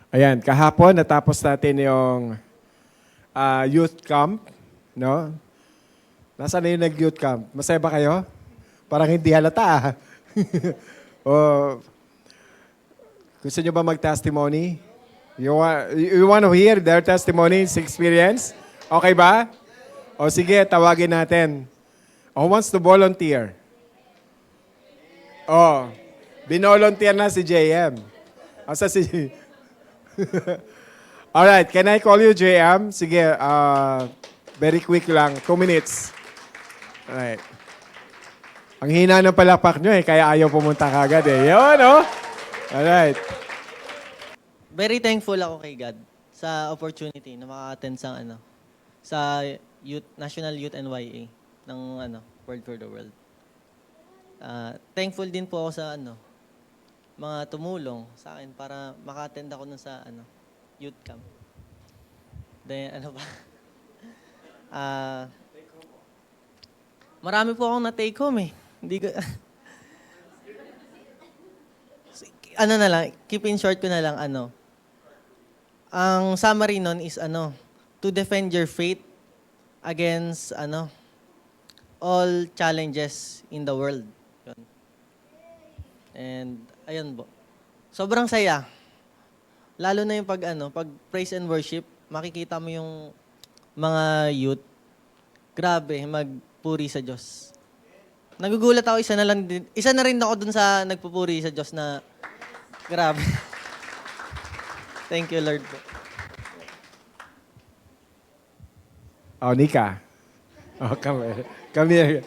Ayan, kahapon natapos natin yung youth camp, no? Nasaan na yung nag-youth camp? Masaya ba kayo? Parang hindi halata ah. O, gusto nyo ba mag-testimony? You want to hear their testimonies, experience? Okay ba? O sige, tawagin natin. Who wants to volunteer? Oh, binolunteer na si JM. Asa si... Alright, can I call you JM? Sige, very quick lang, 2 minutes. Alright. Ang hina ng palakpak nyo kaya ayaw pumunta kagad Yun, oh. Alright. Very thankful ako kay God sa opportunity na maka-attend sa National Youth NYA ng Word for the World. Thankful din po ako sa mga tumulong sa akin para maka-attend ako nun sa youth camp. Then marami po akong na-take home Hindi ko na lang, keep in short ko na lang ang summary nun is to defend your faith against all challenges in the world. Yun. And ayun po. Sobrang saya. Lalo na yung pag praise and worship, makikita mo yung mga youth. Grabe, magpuri sa Diyos. Nagugulat ako, isa na rin ako dun sa nagpupuri sa Diyos na grabe. Thank you, Lord po. Oh, Nika. Oh, come here.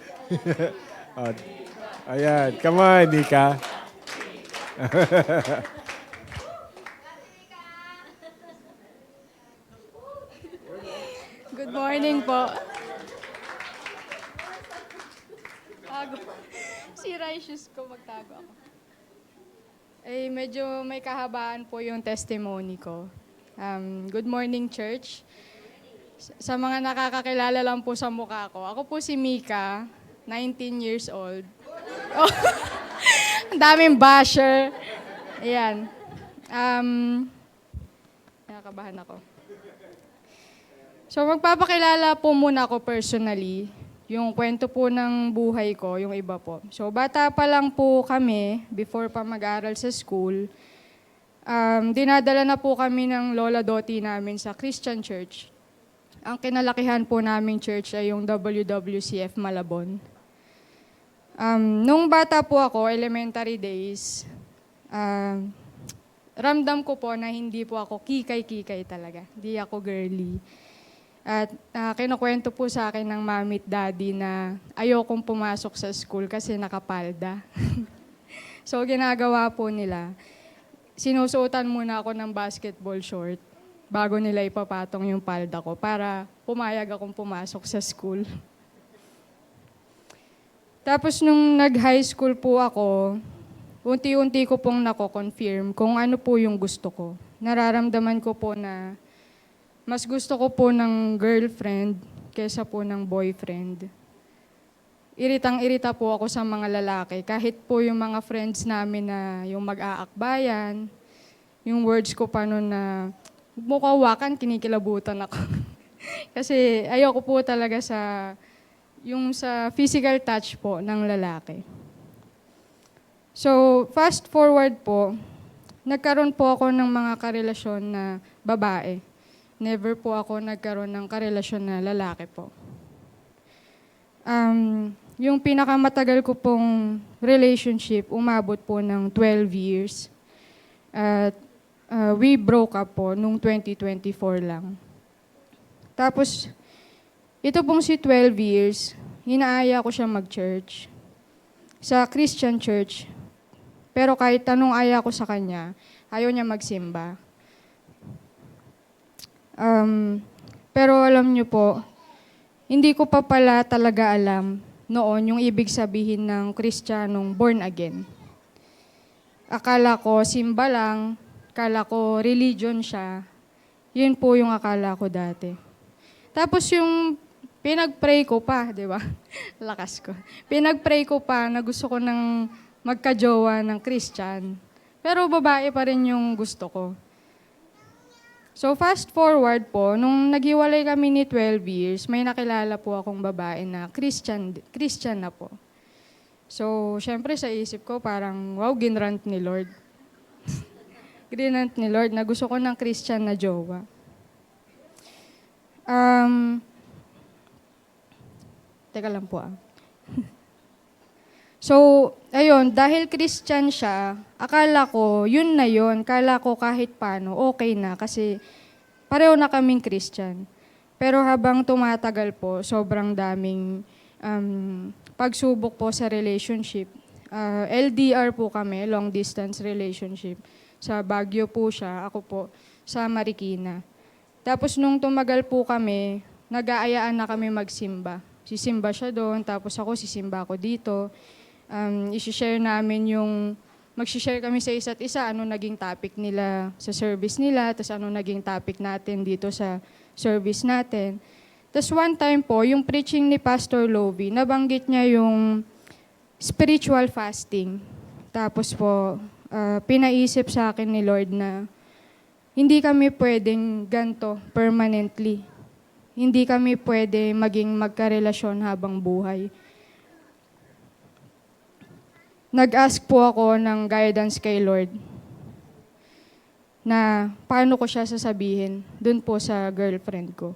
Oh, ayan, come on, Nika. Good morning po. Tago. Sira yung shoes ko, magtago ako. Medyo may kahabaan po yung testimony ko. Good morning, church. Sa mga nakakakilala lang po sa mukha ko, ako po si Mika, 19 years old. Oh, ang daming basher. Ayan. Nakakabahan ako. So magpapakilala po muna ako personally. Yung kwento po ng buhay ko, yung iba po. So bata pa lang po kami, before pa mag-aral sa school, dinadala na po kami ng Lola Doti namin sa Christian Church. Ang kinalakihan po naming church ay yung WWCF Malabon. Nung bata po ako, elementary days, ramdam ko po na hindi po ako kikay-kikay talaga. Hindi ako girly. At kinukwento po sa akin ng mami at daddy na ayokong pumasok sa school kasi nakapalda. So ginagawa po nila, sinusuotan muna ako ng basketball short bago nila ipapatong yung palda ko para pumayag akong pumasok sa school. Tapos nung nag-high school po ako, unti-unti ko pong nako-confirm kung ano po yung gusto ko. Nararamdaman ko po na mas gusto ko po ng girlfriend kaysa po ng boyfriend. Iritang-irita po ako sa mga lalaki. Kahit po yung mga friends namin na yung mag-aakbayan, yung words ko pa noon na mukawakan, kinikilabutan ako. Kasi ayoko po talaga sa physical touch po ng lalaki. So, fast forward po, nagkaroon po ako ng mga karelasyon na babae. Never po ako nagkaroon ng karelasyon na lalaki po. Yung pinakamatagal ko pong relationship, umabot po ng 12 years. At we broke up po nung 2024 lang. Tapos, ito pong si 12 years, hinaaya ko siya mag-church. Sa Christian church. Pero kahit anong aya ko sa kanya, ayaw niya magsimba. Pero alam niyo po, hindi ko pa pala talaga alam noon yung ibig sabihin ng Kristiyanong born again. Akala ko simba lang, akala ko religion siya. Yun po yung akala ko dati. Tapos yung pinag-pray ko pa, di ba? Lakas ko. Pinag-pray ko pa na gusto ko ng magka-jowa ng Christian. Pero babae pa rin yung gusto ko. So fast forward po, nung naghiwalay kami ni 12 years, may nakilala po akong babae na Christian na po. So, syempre sa isip ko parang, wow, ginrant ni Lord. Ginrant ni Lord na gusto ko ng Christian na jowa. Teka lang po. So, ayun, dahil Christian siya, akala ko, yun na yun. Akala ko kahit paano, okay na kasi pareho na kaming Christian. Pero habang tumatagal po, sobrang daming pagsubok po sa relationship. LDR po kami, long distance relationship. Sa Baguio po siya, ako po sa Marikina. Tapos nung tumagal po kami, nag-aayaan na kami magsimba. Sisimba siya doon, tapos ako sisimba ako dito. I-share namin yung, mag-share kami sa isa't isa, ano naging topic nila sa service nila, tapos ano naging topic natin dito sa service natin. Tapos one time po, yung preaching ni Pastor Lovie, nabanggit niya yung spiritual fasting. Tapos po, pinaisip sa akin ni Lord na hindi kami pwedeng ganto permanently. Hindi kami pwede maging magkarelasyon habang buhay. Nag-ask po ako ng guidance kay Lord na paano ko siya sasabihin dun po sa girlfriend ko.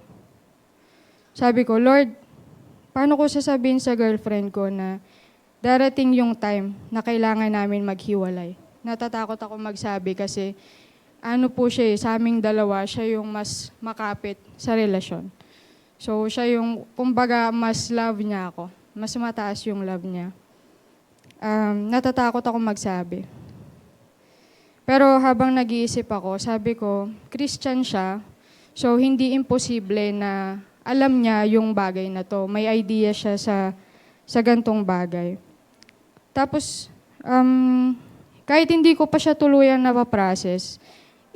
Sabi ko, Lord, paano ko sasabihin sa girlfriend ko na darating yung time na kailangan namin maghiwalay? Natatakot ako magsabi kasi ano po siya sa aming dalawa, siya yung mas makapit sa relasyon. So siya yung, kumbaga, mas love niya ako. Mas mataas yung love niya. Natatakot ako magsabi. Pero habang nag-iisip ako, sabi ko, Christian siya, so hindi imposible na alam niya yung bagay na to. May idea siya sa gantong bagay. Tapos, kahit hindi ko pa siya tuluyan na pa-process,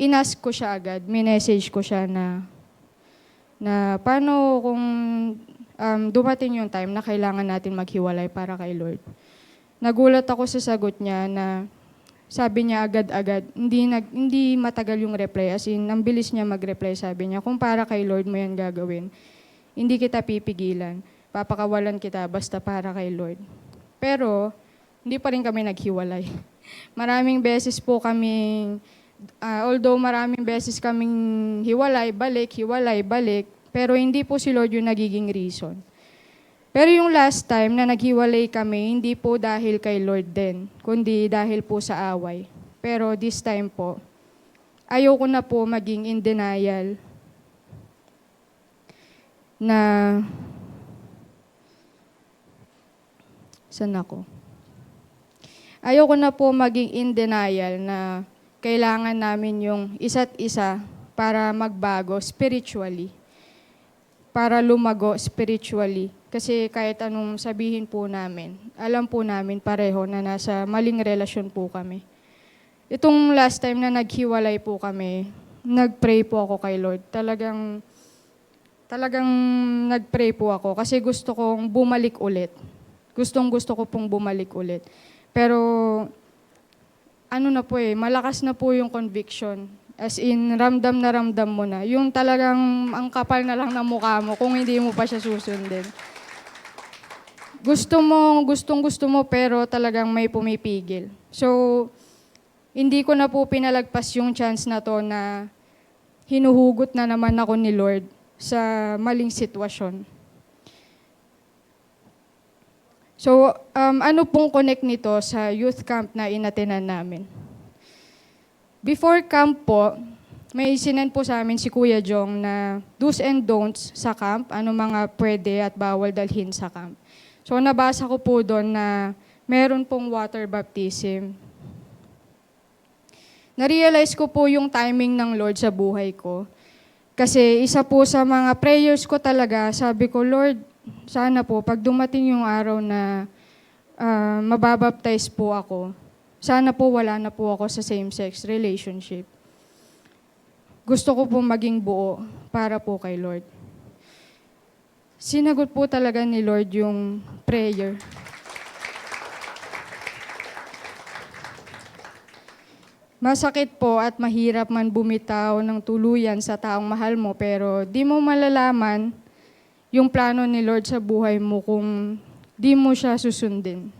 inask ko siya agad, minessage ko siya na paano kung dumating yung time na kailangan natin maghiwalay para kay Lord. Nagulat ako sa sagot niya na sabi niya agad-agad, hindi matagal yung reply. As in, ang bilis niya mag-reply. Sabi niya, kung para kay Lord mo yan gagawin, hindi kita pipigilan. Papakawalan kita basta para kay Lord. Pero, hindi pa rin kami naghiwalay. Maraming beses po kaming, although maraming beses kaming hiwalay, balik, pero hindi po si Lord yung nagiging reason. Pero yung last time na naghiwalay kami, hindi po dahil kay Lord din, kundi dahil po sa away. Pero this time po, ayoko na po maging in denial na saan ako? Ayoko na po maging in denial na kailangan namin yung isa't isa para magbago spiritually, para lumago spiritually. Kasi kahit anong sabihin po namin, alam po namin pareho na nasa maling relasyon po kami. Itong last time na naghiwalay po kami, nag-pray po ako kay Lord. Talagang nag-pray po ako kasi gusto kong bumalik ulit. Gusto ko pong bumalik ulit. Pero ano na po malakas na po yung conviction. As in, ramdam na ramdam mo na. Yung talagang ang kapal na lang ng mukha mo kung hindi mo pa siya susundin. Gusto mo, pero talagang may pumipigil. So, hindi ko na po pinalagpas yung chance na to na hinuhugot na naman ako ni Lord sa maling sitwasyon. So, ano pong connect nito sa youth camp na inatenan namin? Before camp po, may sinend po sa amin si Kuya Jong na do's and don'ts sa camp, ano mga pwede at bawal dalhin sa camp. So nabasa ko po doon na meron pong water baptism. Na-realize ko po yung timing ng Lord sa buhay ko. Kasi isa po sa mga prayers ko talaga, sabi ko, Lord, sana po pag dumating yung araw na mababaptize po ako, sana po wala na po ako sa same-sex relationship. Gusto ko po maging buo para po kay Lord. Sinagot po talaga ni Lord yung prayer. masakit po at mahirap man bumitaw ng tuluyan sa taong mahal mo, pero di mo malalaman yung plano ni Lord sa buhay mo kung di mo siya susundin.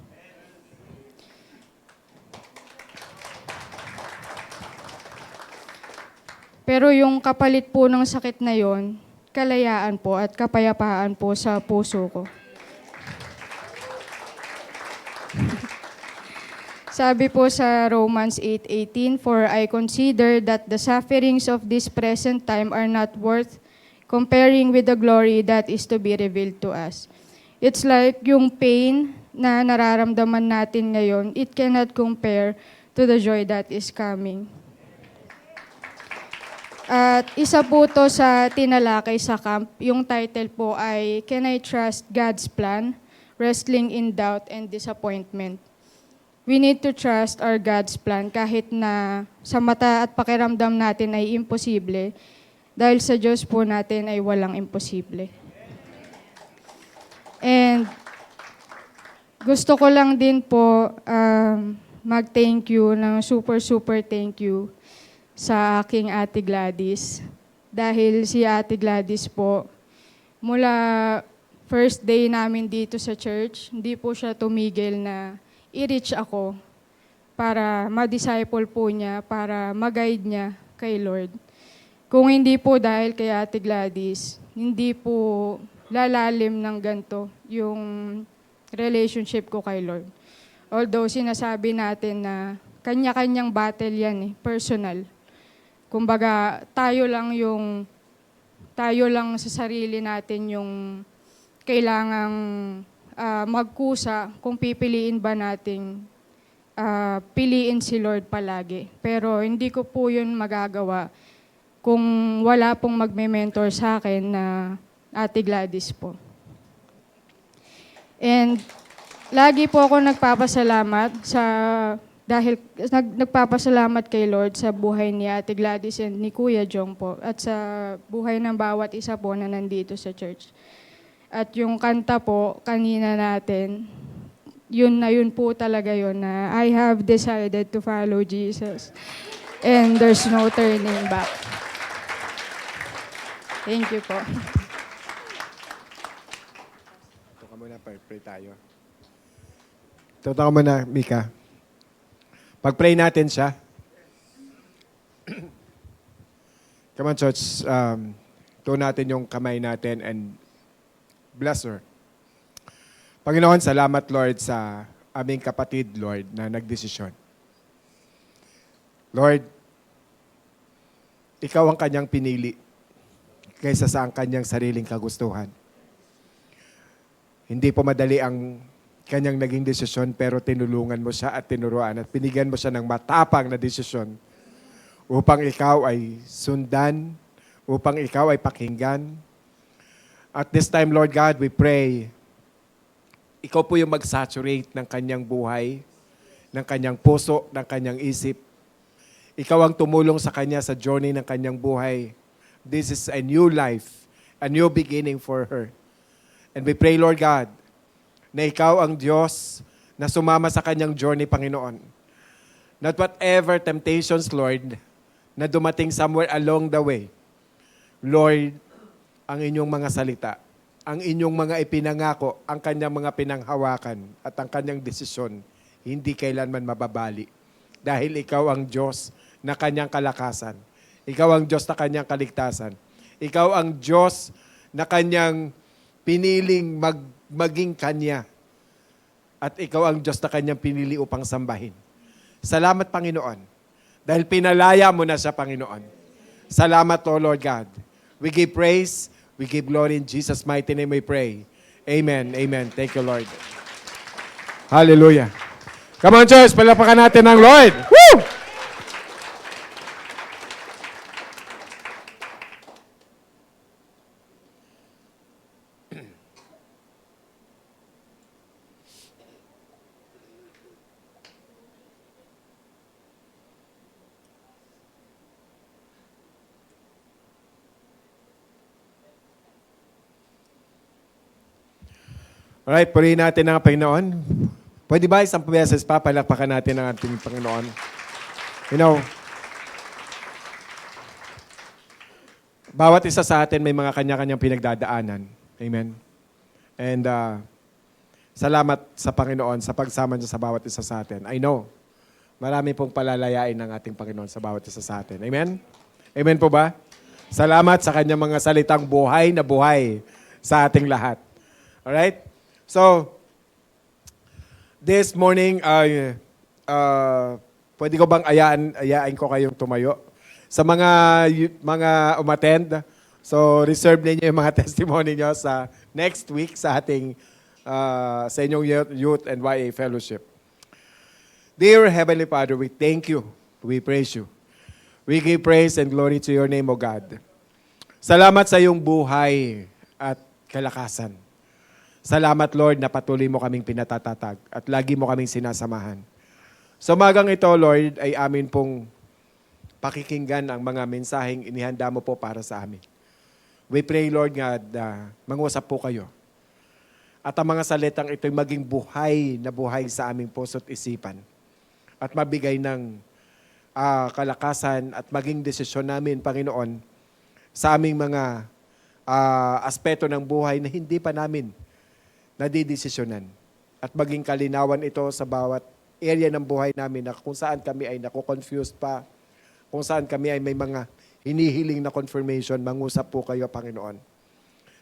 Pero yung kapalit po ng sakit na yon, kalayaan po at kapayapaan po sa puso ko. Sabi po sa Romans 8:18, "For I consider that the sufferings of this present time are not worth comparing with the glory that is to be revealed to us." It's like yung pain na nararamdaman natin ngayon, it cannot compare to the joy that is coming. At isa po to sa tinalakay sa camp. Yung title po ay, "Can I Trust God's Plan? Wrestling in Doubt and Disappointment." We need to trust our God's plan kahit na sa mata at pakiramdam natin ay imposible, dahil sa Diyos po natin ay walang imposible. And gusto ko lang din po mag-thank you ng super thank you sa aking Ate Gladys. Dahil si Ate Gladys po, mula first day namin dito sa church, hindi po siya tumigil na i-reach ako para ma-disciple po niya, para mag-guide niya kay Lord. Kung hindi po dahil kay Ate Gladys, hindi po lalalim ng ganito yung relationship ko kay Lord. Although sinasabi natin na kanya-kanyang battle yan personal. Kumbaga, tayo lang sa sarili natin yung kailangang magkusa kung pipiliin ba nating piliin si Lord palagi. Pero hindi ko po yun magagawa kung wala pong magme-mentor sa akin na Ate Gladys po. And lagi po ako nagpapasalamat nagpapasalamat kay Lord sa buhay ni Ate Gladys and ni Kuya Jong po, at sa buhay ng bawat isa po na nandito sa church. At yung kanta po kanina natin, yun po talaga yun na I have decided to follow Jesus and there's no turning back. Thank you po. Ito ka muna, pray tayo. Ito ka muna, Mika. Pag-pray natin siya. Come on, church. Ito natin yung kamay natin and bless her. Panginoon, salamat, Lord, sa aming kapatid, Lord, na nagdesisyon. Lord, ikaw ang kanyang pinili kaysa sa ang kanyang sariling kagustuhan. Hindi po madali ang kanyang naging desisyon, pero tinulungan mo siya at tinuruan at binigyan mo siya ng matapang na desisyon upang ikaw ay sundan, upang ikaw ay pakinggan. At this time, Lord God, we pray, ikaw po yung mag-saturate ng kanyang buhay, ng kanyang puso, ng kanyang isip. Ikaw ang tumulong sa kanya sa journey ng kanyang buhay. This is a new life, a new beginning for her. And we pray, Lord God, na ikaw ang Diyos na sumama sa kanyang journey, Panginoon. Not whatever temptations, Lord, na dumating somewhere along the way, Lord, ang inyong mga salita, ang inyong mga ipinangako, ang kanyang mga pinanghawakan at ang kanyang desisyon, hindi kailanman mababali. Dahil ikaw ang Diyos na kanyang kalakasan. Ikaw ang Diyos na kanyang kaligtasan. Ikaw ang Diyos na kanyang piniling maging kanya. At ikaw ang Diyos na kanyang pinili upang sambahin. Salamat, Panginoon. Dahil pinalaya mo na siya, Panginoon. Salamat, O Lord God. We give praise, we give glory in Jesus' mighty name we pray. Amen, amen. Thank you, Lord. Hallelujah. Come on, church, palapakan natin ang Lord. Woo! Alright, purihin natin ang Panginoon. Pwede ba isang beses pa palakpakan natin ang ating Panginoon? You know, bawat isa sa atin may mga kanya-kanyang pinagdadaanan. Amen. And salamat sa Panginoon sa pagsama niya sa bawat isa sa atin. I know, marami pong palalayain ng ating Panginoon sa bawat isa sa atin. Amen? Amen po ba? Salamat sa kanyang mga salitang buhay na buhay sa ating lahat. Alright? So, this morning, pwede ko bang ayain ko kayong tumayo? Sa mga umattend, so reserve ninyo yung mga testimony nyo sa next week sa ating sa inyong youth and YA fellowship. Dear Heavenly Father, we thank you. We praise you. We give praise and glory to your name, O God. Salamat sa iyong buhay at kalakasan. Salamat, Lord, na patuloy mo kaming pinatatatag at lagi mo kaming sinasamahan. Sa umagang ito, Lord, ay amin pong pakikinggan ang mga mensaheng inihanda mo po para sa amin. We pray, Lord God, mangusap po kayo. At ang mga salitang ito'y maging buhay na buhay sa aming puso't isipan. At mabigay ng kalakasan at maging desisyon namin, Panginoon, sa aming mga aspeto ng buhay na hindi pa namin nadidesisyonan. At maging kalinawan ito sa bawat area ng buhay namin na kung saan kami ay nakukonfused pa, kung saan kami ay may mga hinihiling na confirmation, mangusap po kayo, Panginoon.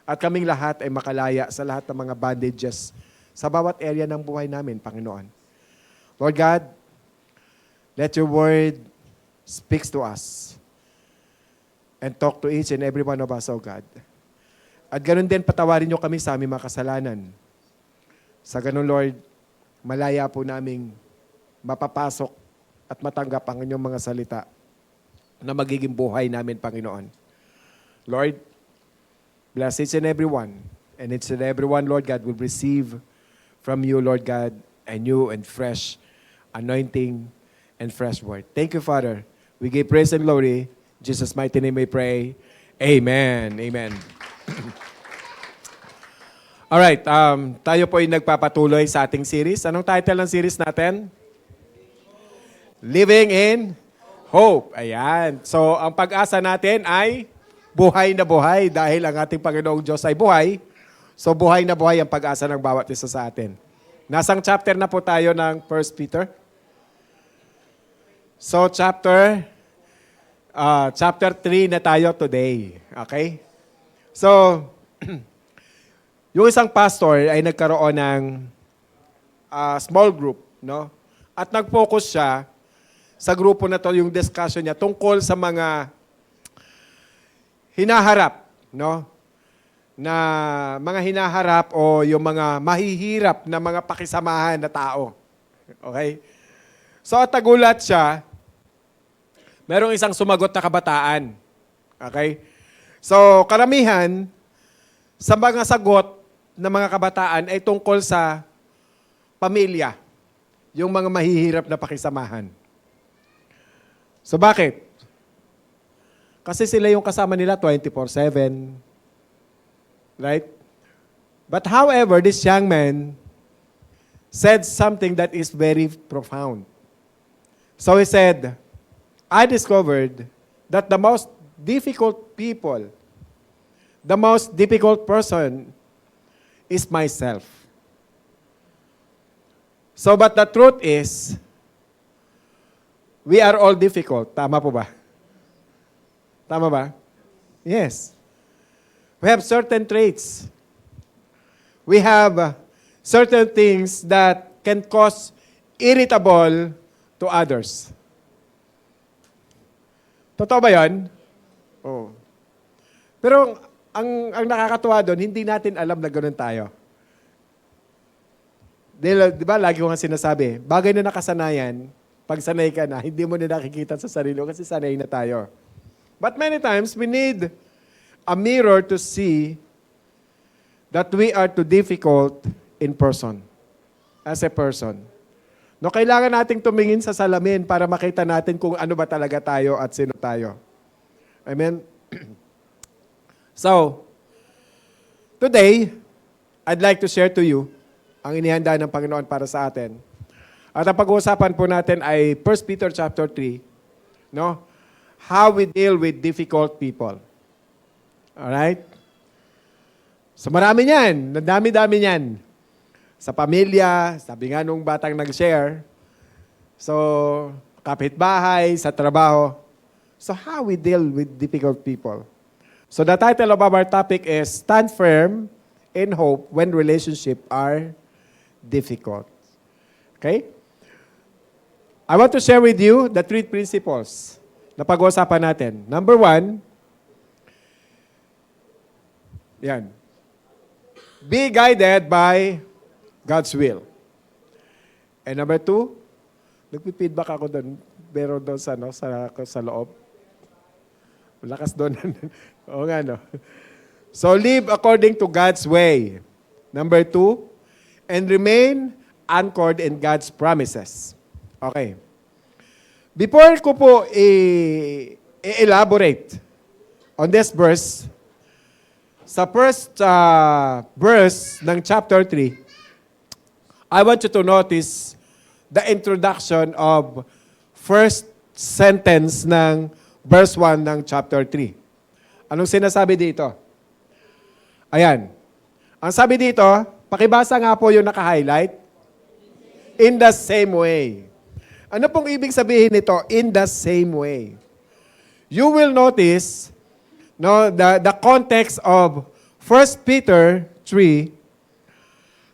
At kaming lahat ay makalaya sa lahat ng mga bondages sa bawat area ng buhay namin, Panginoon. Lord God, let your word speaks to us and talk to each and every one of us, O God. At ganun din, patawarin niyo kami sa aming mga kasalanan. Sa ganun, Lord, malaya po naming mapapasok at matanggap ang inyong mga salita na magiging buhay namin, Panginoon. Lord, bless each and every one. And each and every one, Lord God, will receive from you, Lord God, a new and fresh anointing and fresh word. Thank you, Father. We give praise and glory. In Jesus' mighty name we pray. Amen. Amen. Alright, tayo po ay nagpapatuloy sa ating series. Anong title ng series natin? Living in Hope. Ayan. So, ang pag-asa natin ay buhay na buhay dahil ang ating Panginoong Diyos ay buhay. So, buhay na buhay ang pag-asa ng bawat isa sa atin. Nasang chapter na po tayo ng 1 Peter? So, chapter 3 na tayo today. Okay? So, yung isang pastor ay nagkaroon ng small group, no? At nag-focus siya sa grupo na to, yung discussion niya tungkol sa mga hinaharap, no? Na mga hinaharap o yung mga mahihirap na mga pakisamahan na tao. Okay? So, at nagulat siya, merong isang sumagot na kabataan. Okay? So, karamihan sa mga sagot ng mga kabataan ay tungkol sa pamilya, yung mga mahihirap na pakisamahan. So bakit? Kasi sila yung kasama nila 24/7. Right? But however, this young man said something that is very profound. So he said, I discovered that the most difficult people, the most difficult person is myself. So, but the truth is, we are all difficult. Tama po ba? Tama ba? Yes. We have certain traits. We have certain things that can cause irritable to others. Totoo ba yan? Oo. Pero ang nakakatuwa doon, hindi natin alam na ganoon tayo. Di ba, lagi ko nga sinasabi, bagay na nakasanayan, pag sanay ka na, hindi mo na nakikita sa sarili kasi sanay na tayo. But many times, we need a mirror to see that we are too difficult in person, as a person. No, kailangan nating tumingin sa salamin para makita natin kung ano ba talaga tayo at sino tayo. Amen? So, today, I'd like to share to you ang inihanda ng Panginoon para sa atin. At ang pag-uusapan po natin ay 1 Peter chapter 3, No? How we deal with difficult people. Alright? So marami niyan. Nadami-dami niyan. Sa pamilya, sabi nga nung batang nag-share. So, kapitbahay, sa trabaho. So how we deal with difficult people. So the title of our topic is Stand Firm in Hope When Relationships Are Difficult. Okay? I want to share with you the 3 principles na pag-uusapan natin. Number 1, yan. Be guided by God's will. And number 2, nagpi-feedback ako doon, pero doon sa loob. Malakas doon. Oo nga, no? So, live according to God's way. Number 2, and remain anchored in God's promises. Okay. Before ko po i-elaborate on this verse, sa first verse ng chapter 3, I want you to notice the introduction of first sentence ng verse 1 ng chapter 3. Anong sinasabi dito? Ayan. Ang sabi dito, pakibasa nga po yung naka-highlight. In the same way. Ano pong ibig sabihin nito? In the same way. You will notice the context of 1 Peter 3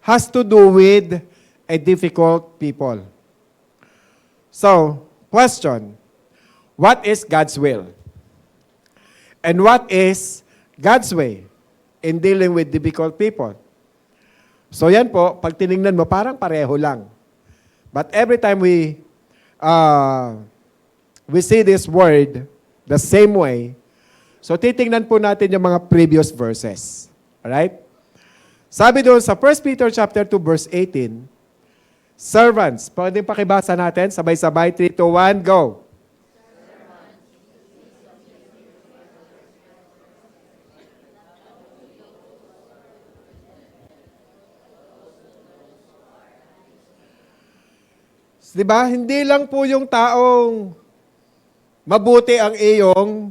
has to do with a difficult people. So, question, what is God's will? And what is God's way in dealing with difficult people? So yan po, pag tinignan mo, parang pareho lang. But every time we see this word the same way, so titingnan po natin yung mga previous verses. Alright? Sabi doon sa 1 Peter chapter 2 verse 18, servants, pwedeng pakibasa natin, sabay-sabay, 3, 2, 1, go. Diba? Hindi lang po yung taong mabuti ang iyong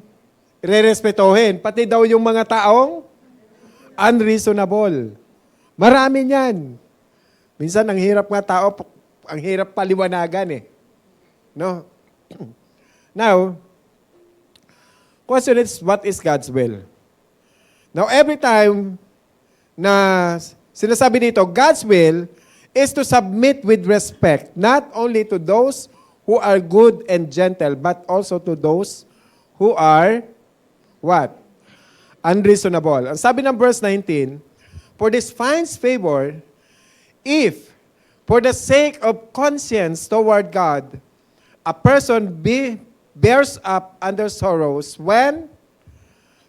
re-respetohin. Pati daw yung mga taong unreasonable. Marami niyan. Minsan, ang hirap nga tao, ang hirap paliwanagan eh. No? Now, question is, what is God's will? Now, every time na sinasabi dito, God's will is to submit with respect, not only to those who are good and gentle, but also to those who are, what? Unreasonable. Ang sabi ng verse 19, for this finds favor, if, for the sake of conscience toward God, a person bears up under sorrows when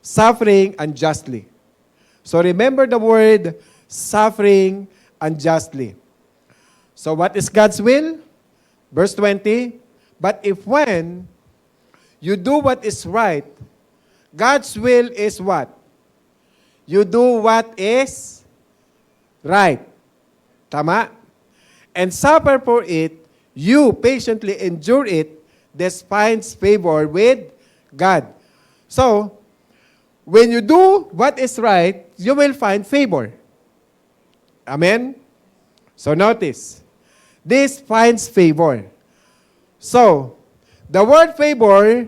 suffering unjustly. So remember the word suffering unjustly. So what is God's will? Verse 20, but if when you do what is right, God's will is what? You do what is right. Tama? And suffer for it, you patiently endure it, this finds favor with God. So, when you do what is right, you will find favor. Amen? So notice, this finds favor. So, the word favor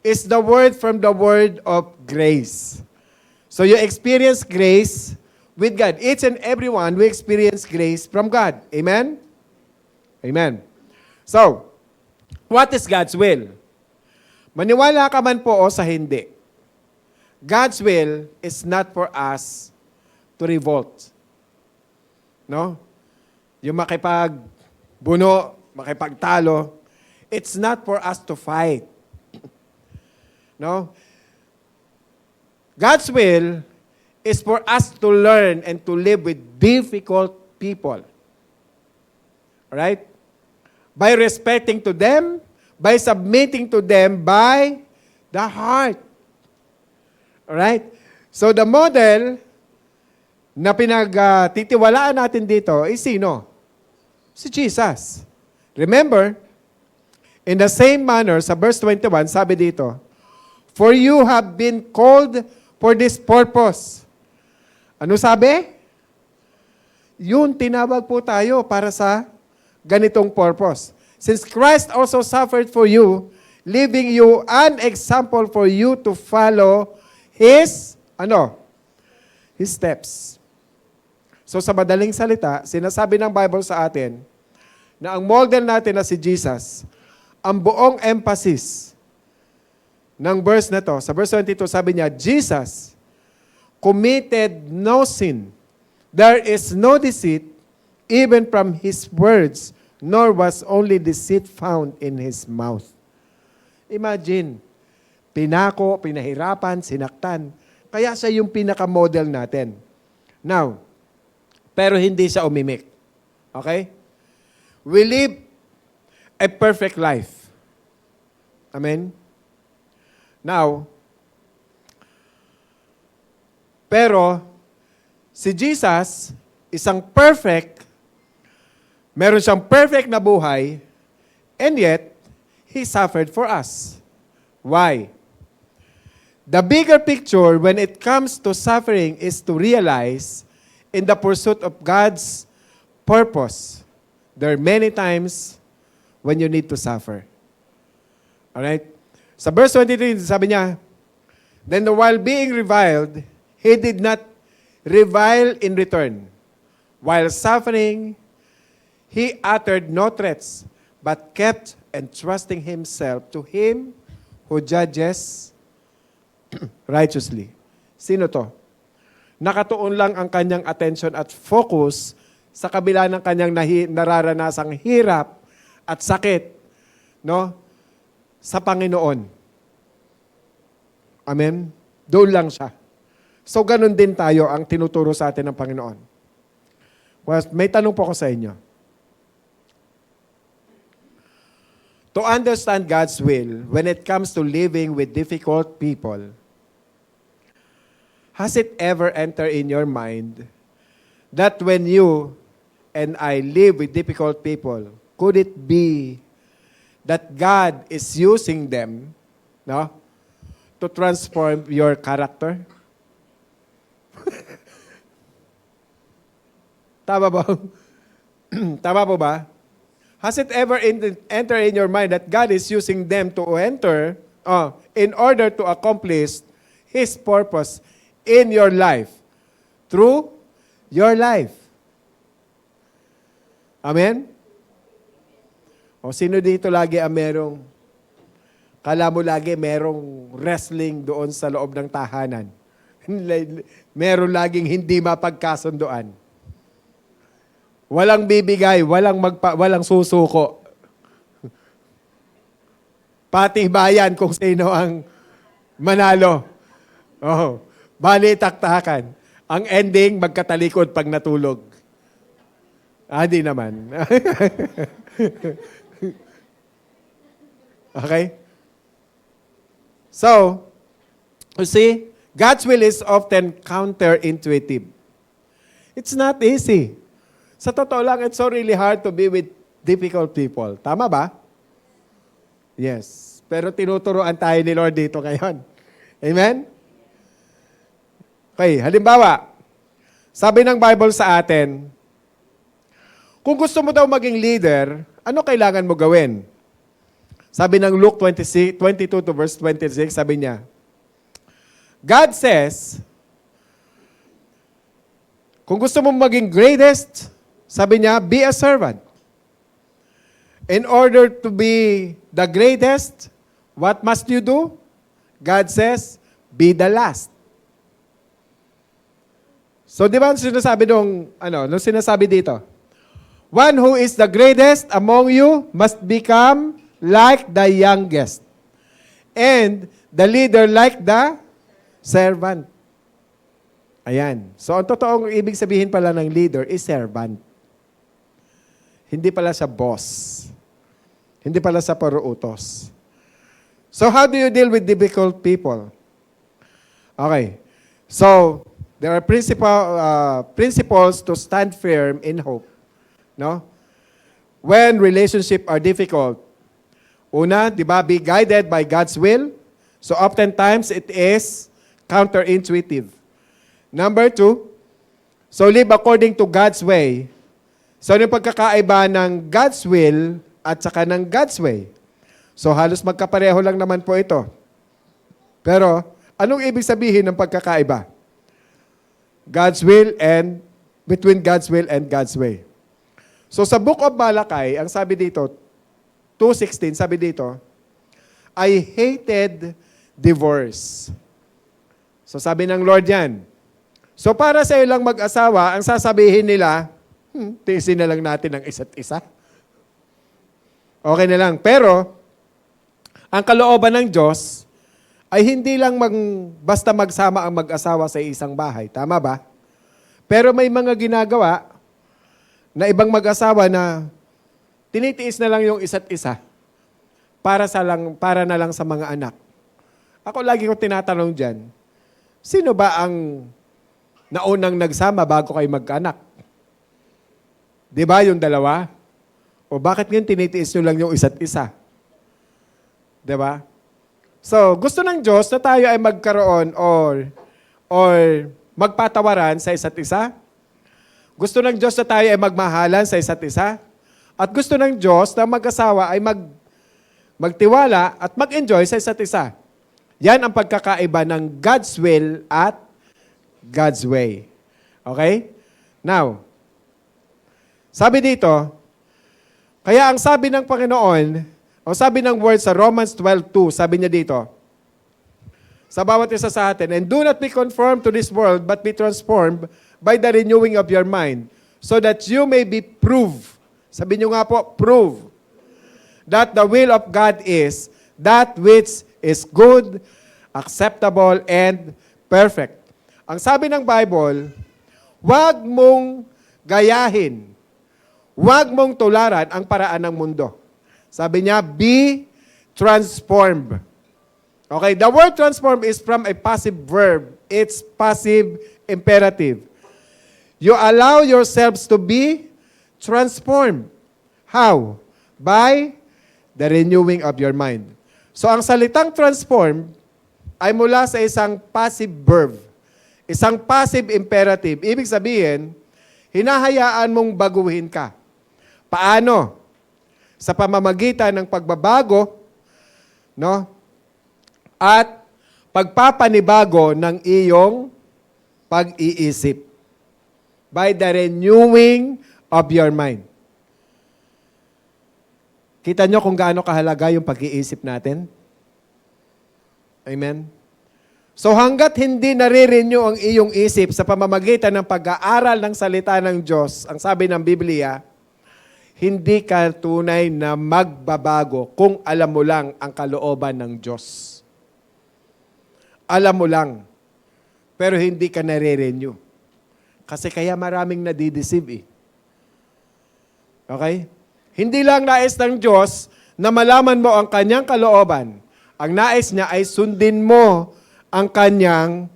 is the word from the word of grace. So you experience grace with God. Each and everyone we experience grace from God. Amen? Amen. So, what is God's will? Maniwala ka man po o sa hindi. God's will is not for us to revolt. No? Yung makipagbuno, makipagtalo, it's not for us to fight. No? God's will is for us to learn and to live with difficult people. Alright? By respecting to them, by submitting to them by the heart. Alright? So the model na pinagtitiwalaan natin dito is sino? Si Jesus. Remember, In the same manner, sa verse 21, sabi dito, for you have been called for this purpose. Ano sabi? Yun, tinawag po tayo para sa ganitong purpose. Since Christ also suffered for you, leaving you an example for you to follow His, His steps. So sa madaling salita, sinasabi ng Bible sa atin na ang model natin na si Jesus, ang buong emphasis ng verse na to, sa verse 22, sabi niya, Jesus committed no sin. There is no deceit, even from His words, nor was only deceit found in His mouth. Imagine, pinako, pinahirapan, sinaktan. Kaya siya yung pinaka-model natin. Now, pero hindi siya umimik. Okay? We live a perfect life. Amen? Now, pero, si Jesus, isang perfect, meron siyang perfect na buhay, and yet, He suffered for us. Why? The bigger picture when it comes to suffering is to realize in the pursuit of God's purpose, there are many times when you need to suffer. Alright? Sa verse 23, sabi niya, then while being reviled, He did not revile in return. While suffering, He uttered no threats, but kept entrusting Himself to Him who judges righteously. Sino to? Nakatuon lang ang kanyang attention at focus sa kabila ng kanyang nararanasang hirap at sakit, sa Panginoon. Amen? Doon lang siya. So, ganun din tayo ang tinuturo sa atin ng Panginoon. Well, may tanong po ako sa inyo. To understand God's will when it comes to living with difficult people, has it ever entered in your mind that when you and I live with difficult people, could it be that God is using them, to transform your character? Tama ba? Tama po ba? Has it ever entered in your mind that God is using them to enter in order to accomplish His purpose in your life, through your life? Amen? O sino dito lagi ang kala mo lagi merong wrestling doon sa loob ng tahanan? Meron laging hindi mapagkasunduan. Walang bibigay, walang susuko. Patibayan kung sino ang manalo. Bali taktakan. Ang ending, magkatalikod pag natulog. Di naman. Okay? So, you see, God's will is often counterintuitive. It's not easy. Sa totoo lang, it's so really hard to be with difficult people. Tama ba? Yes. Pero tinuturoan tayo ni Lord dito ngayon. Amen? Okay, halimbawa, sabi ng Bible sa atin, kung gusto mo daw maging leader, ano kailangan mo gawin? Sabi ng Luke 22 to verse 26, sabi niya, God says, kung gusto mo maging greatest, sabi niya, be a servant. In order to be the greatest, what must you do? God says, be the last. So, di ba sinasabi nung sinasabi dito? One who is the greatest among you must become like the youngest. And the leader like the servant. Ayan. So, ang totoong ibig sabihin pala ng leader is servant. Hindi pala sa boss. Hindi pala sa paruutos. So, how do you deal with difficult people? Okay. So, there are principles to stand firm in hope. No? When relationships are difficult, Una, di ba, be guided by God's will. So oftentimes, it is counterintuitive. Number 2, so live according to God's way. So ano yung pagkakaiba ng God's will at saka ng God's way? So halos magkapareho lang naman po ito. Pero anong ibig sabihin ng pagkakaiba? God's will and between God's will and God's way. So sa Book of Malakay, ang sabi dito, 2:16, sabi dito, I hated divorce. So sabi ng Lord yan. So para sa ilang mag-asawa, ang sasabihin nila, tiisin na lang natin ang isa't isa. Okay na lang. Pero, ang kalooban ng Diyos ay hindi lang basta magsama ang mag-asawa sa isang bahay. Tama ba? Pero may mga ginagawa na ibang mag-asawa na tinitiis na lang yung isa't isa para na lang sa mga anak. Ako lagi ko tinatanong dyan, sino ba ang naunang nagsama bago kayo magkaanak? Di ba yung dalawa? O bakit ngayon tinitiis nyo lang yung isa't isa? Di ba? So, gusto ng Diyos na tayo ay magkaroon or magpatawaran sa isa't isa. Gusto ng Diyos na tayo ay magmahalan sa isa't isa. At gusto ng Diyos na mag-asawa ay magtiwala at mag-enjoy sa isa't isa. Yan ang pagkakaiba ng God's will at God's way. Okay? Now, sabi dito, kaya ang sabi ng Panginoon, o sabi ng word sa Romans 12:2, sabi niya dito, sa bawat isa sa atin, and do not be conformed to this world, but be transformed by the renewing of your mind, so that you may be proved. Sabi niyo nga po, prove that the will of God is that which is good, acceptable, and perfect. Ang sabi ng Bible, huwag mong gayahin, huwag mong tularan ang paraan ng mundo. Sabi niya, be transformed. Okay, the word transform is from a passive verb. It's passive imperative. You allow yourselves to be transformed. How? By the renewing of your mind. So ang salitang transform ay mula sa isang passive verb. Isang passive imperative. Ibig sabihin, hinahayaan mong baguhin ka. Paano? Sa pamamagitan ng pagbabago, no? At pagpapanibago ng iyong pag-iisip. By the renewing of your mind. Kita nyo kung gaano kahalaga yung pag-iisip natin? Amen? So hanggat hindi nare-renew ang iyong isip sa pamamagitan ng pag-aaral ng salita ng Diyos, ang sabi ng Biblia, hindi ka tunay na magbabago kung alam mo lang ang kalooban ng Diyos. Alam mo lang, pero hindi ka nare-renew. Kasi kaya maraming nadideceive eh. Okay? Hindi lang nais ng Diyos na malaman mo ang kanyang kalooban. Ang nais niya ay sundin mo ang kanyang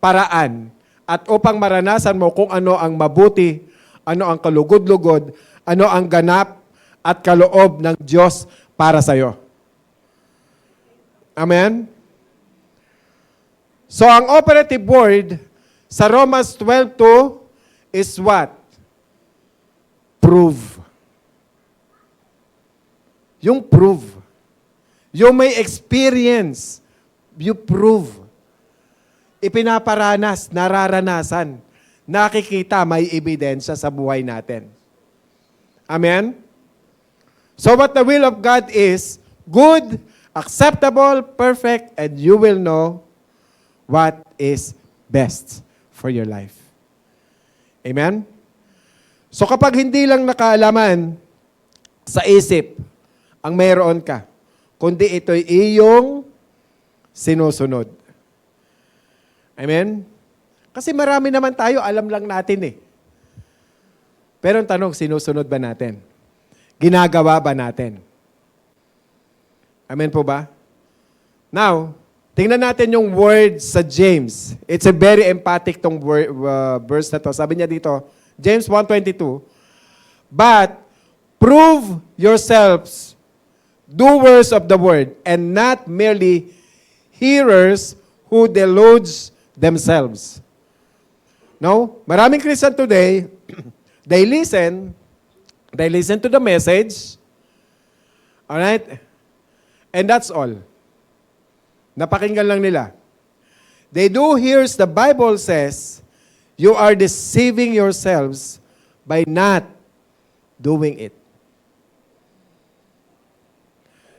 paraan. At upang maranasan mo kung ano ang mabuti, ano ang kalugod-lugod, ano ang ganap at kaloob ng Diyos para sa iyo. Amen? So, ang operative word sa Romans 12:2 is what? Prove. Yung prove. Yung may experience, you prove. Ipinaparanas, nararanasan, nakikita, may ebidensya sa buhay natin. Amen? So what the will of God is, good, acceptable, perfect, and you will know what is best for your life. Amen? So kapag hindi lang nakaalaman sa isip ang mayroon ka, kundi ito'y iyong sinusunod. Amen? Kasi marami naman tayo, alam lang natin eh. Pero ang tanong, sinusunod ba natin? Ginagawa ba natin? Amen po ba? Now, tingnan natin yung word sa James. It's a very emphatic tong verse na to. Sabi niya dito, James 1:22, but prove yourselves doers of the word, and not merely hearers who delude themselves. No? Maraming Christian today, they listen to the message, alright? And that's all. Napakinggan lang nila. They do hears the Bible says, you are deceiving yourselves by not doing it.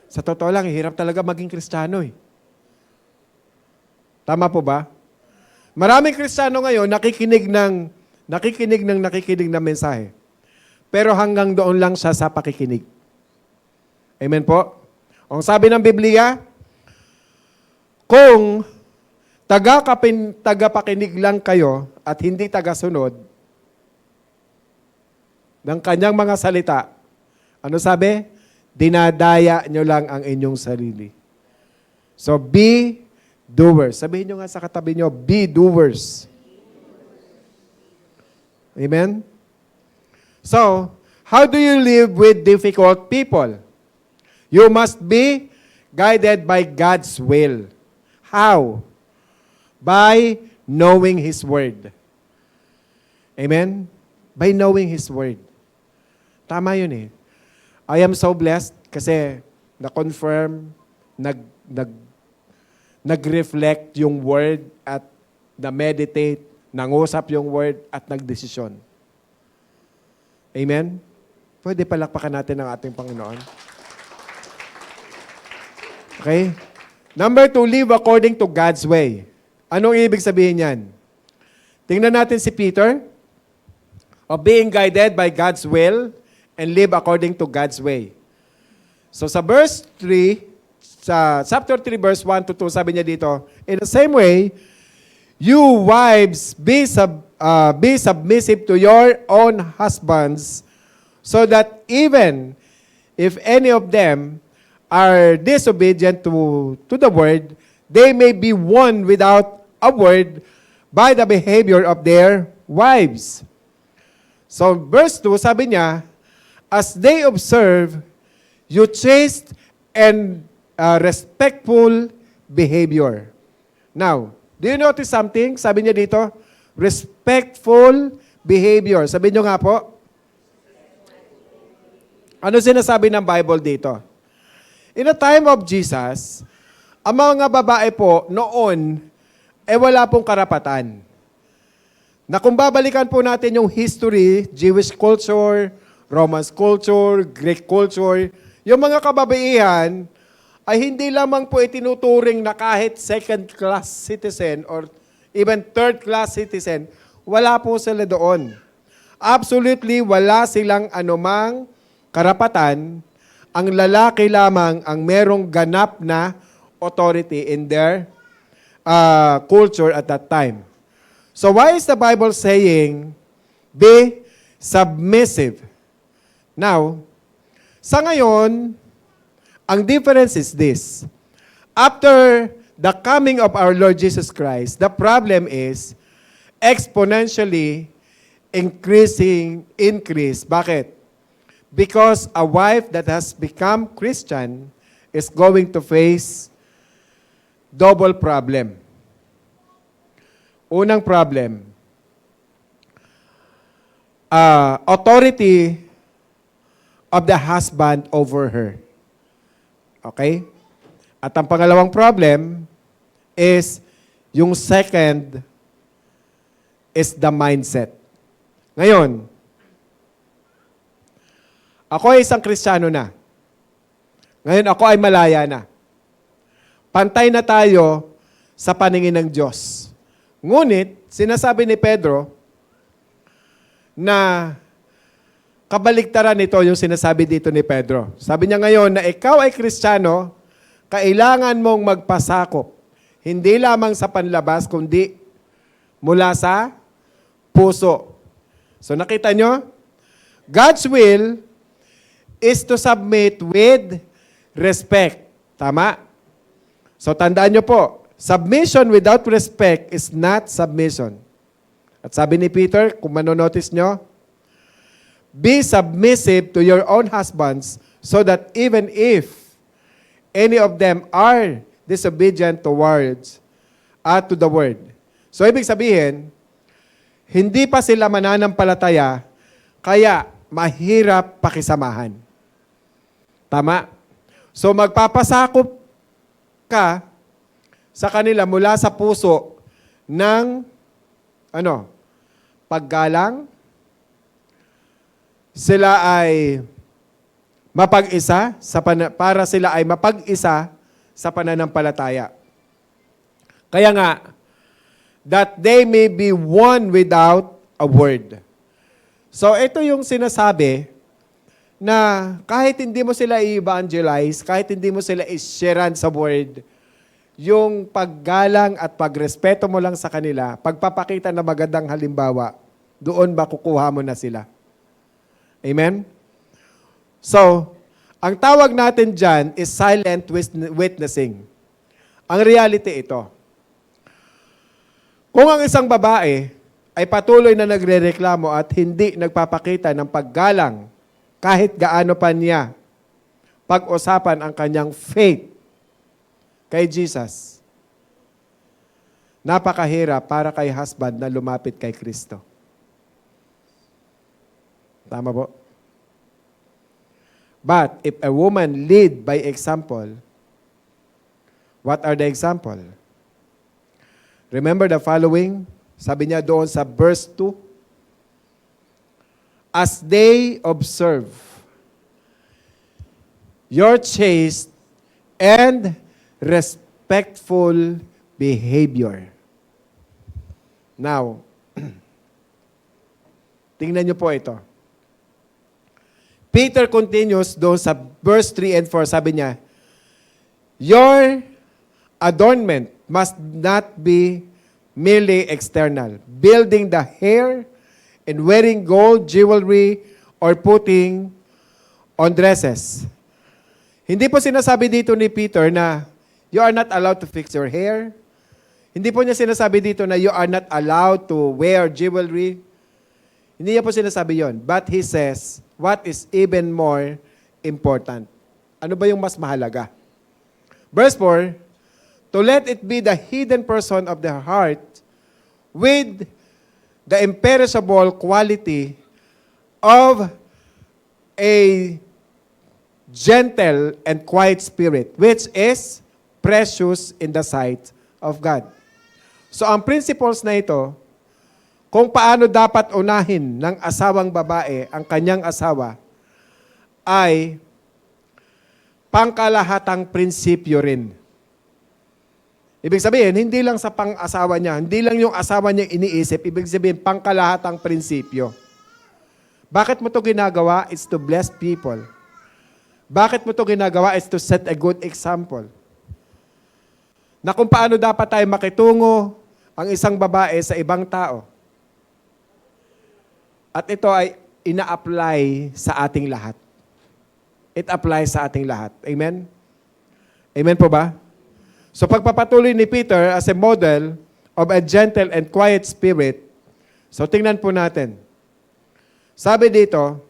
Sa totoo lang, hirap talaga maging Kristiyano eh. Tama po ba? Maraming Kristiyano ngayon nakikinig ng mensahe. Pero hanggang doon lang siya sa pakikinig. Amen po? Ang sabi ng Biblia, kung tagapakinig lang kayo at hindi tagasunod ng kanyang mga salita, ano sabi? Dinadaya nyo lang ang inyong sarili. So, be doers. Sabihin nyo nga sa katabi nyo, be doers. Amen? So, how do you live with difficult people? You must be guided by God's will. How? By knowing His Word. Amen? By knowing His Word. Tama yun eh. I am so blessed kasi na-confirm, nag-reflect yung Word at na-meditate, nangusap yung Word at nagdesisyon. Amen? Pwede palakpakan natin ang ating Panginoon. Okay? Number 2, live according to God's way. Anong ibig sabihin yan? Tingnan natin si Peter, of being guided by God's will and live according to God's way. So sa verse 3, sa chapter 3, verse 1 to 2, sabi niya dito, in the same way, you wives, be submissive to your own husbands, so that even if any of them are disobedient to the word, they may be won without a word by the behavior of their wives. So verse 2, sabi niya, as they observe you chaste and respectful behavior. Now, do you notice something? Sabi niya dito, respectful behavior. Sabi niyo nga po, ano sinasabi ng Bible dito? In the time of Jesus, ang mga babae po noon, wala pong karapatan. Na kung babalikan po natin yung history, Jewish culture, Roman culture, Greek culture, yung mga kababaihan ay hindi lamang po itinuturing na kahit second-class citizen or even third-class citizen, wala po sila doon. Absolutely wala silang anumang karapatan. Ang lalaki lamang ang merong ganap na authority in their culture at that time. So why is the Bible saying, be submissive? Now, sa ngayon, ang difference is this. After the coming of our Lord Jesus Christ, the problem is exponentially increase. Bakit? Because a wife that has become Christian is going to face double problem. Unang problem, authority of the husband over her. Okay? At ang pangalawang problem is, yung second is the mindset. Ngayon, ako ay isang Kristiyano na. Ngayon, ako ay malaya na. Pantay na tayo sa paningin ng Diyos. Ngunit, sinasabi ni Pedro na kabaligtaran nito yung sinasabi dito ni Pedro. Sabi niya ngayon na ikaw ay Kristiyano, kailangan mong magpasakop. Hindi lamang sa panlabas, kundi mula sa puso. So nakita nyo? God's will is to submit with respect. Tama? So tandaan nyo po, submission without respect is not submission. At sabi ni Peter, kung manonotice nyo, be submissive to your own husbands so that even if any of them are disobedient to the word. So, ibig sabihin, hindi pa sila mananampalataya, kaya mahirap pakisamahan. Tama? So, magpapasakop ka sa kanila mula sa puso ng paggalang. Sila ay mapag-isa para sila ay mapag-isa sa pananampalataya. Kaya nga, that they may be one without a word. So ito yung sinasabi na kahit hindi mo sila i-evangelize, kahit hindi mo sila i-sharean sa word, yung paggalang at pagrespeto mo lang sa kanila, pagpapakita na magandang halimbawa, doon ba kukuha mo na sila? Amen? So, ang tawag natin dyan is silent witnessing. Ang reality ito. Kung ang isang babae ay patuloy na nagrereklamo at hindi nagpapakita ng paggalang kahit gaano pa niya pag-usapan ang kanyang faith kay Jesus, napakahirap para kay husband na lumapit kay Kristo. Tama po? But if a woman lead by example, what are the example? Remember the following? Sabi niya doon sa verse 2, as they observe your chaste and respectful behavior. Now, tingnan niyo po ito. Peter continues doon sa verse 3 and 4, sabi niya, your adornment must not be merely external, building the hair and wearing gold jewelry or putting on dresses. Hindi po sinasabi dito ni Peter na you are not allowed to fix your hair. Hindi po niya sinasabi dito na you are not allowed to wear jewelry. Hindi niya po sinasabi yon. But he says, what is even more important? Ano ba yung mas mahalaga? Verse 4, to let it be the hidden person of the heart with the imperishable quality of a gentle and quiet spirit, which is precious in the sight of God. So ang principles na ito, kung paano dapat unahin ng asawang babae ang kanyang asawa, ay pangkalahatang prinsipyo rin. Ibig sabihin, hindi lang sa pang-asawa niya, hindi lang yung asawa niya iniisip, ibig sabihin, pangkalahatang prinsipyo. Bakit mo ito ginagawa? It's to bless people. Bakit mo ito ginagawa? It's to set a good example. Na kung paano dapat tayo makitungo ang isang babae sa ibang tao. At ito ay ina-apply sa ating lahat. It applies sa ating lahat. Amen? Amen po ba? So pagpapatuloy ni Peter as a model of a gentle and quiet spirit, so tingnan po natin. Sabi dito,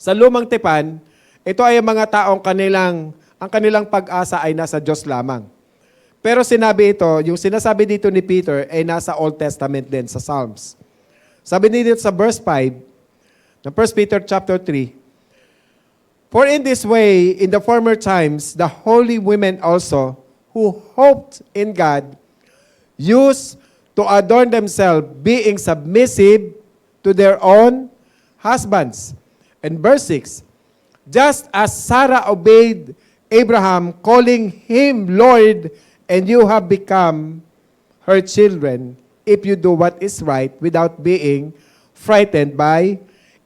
sa lumang tipan, ito ay mga taong ang kanilang pag-asa ay nasa Diyos lamang. Pero sinabi ito, yung sinasabi dito ni Peter ay nasa Old Testament din, sa Psalms. Sabi dito sa verse 5, ng 1 Peter chapter 3, for in this way, in the former times, the holy women also, who hoped in God, used to adorn themselves, being submissive to their own husbands. And verse 6, just as Sarah obeyed Abraham, calling him Lord, and you have become her children, if you do what is right without being frightened by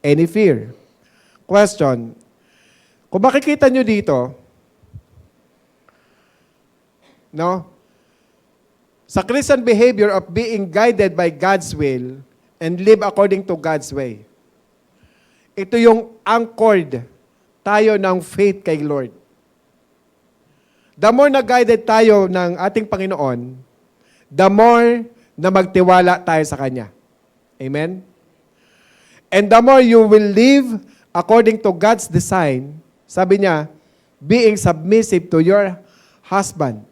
any fear. Question, kung makikita nyo dito, no? Sa Christian behavior of being guided by God's will and live according to God's way. Ito yung anchored tayo ng faith kay Lord. The more na guided tayo ng ating Panginoon, the more na magtiwala tayo sa Kanya. Amen? And the more you will live according to God's design, sabi niya, being submissive to your husband.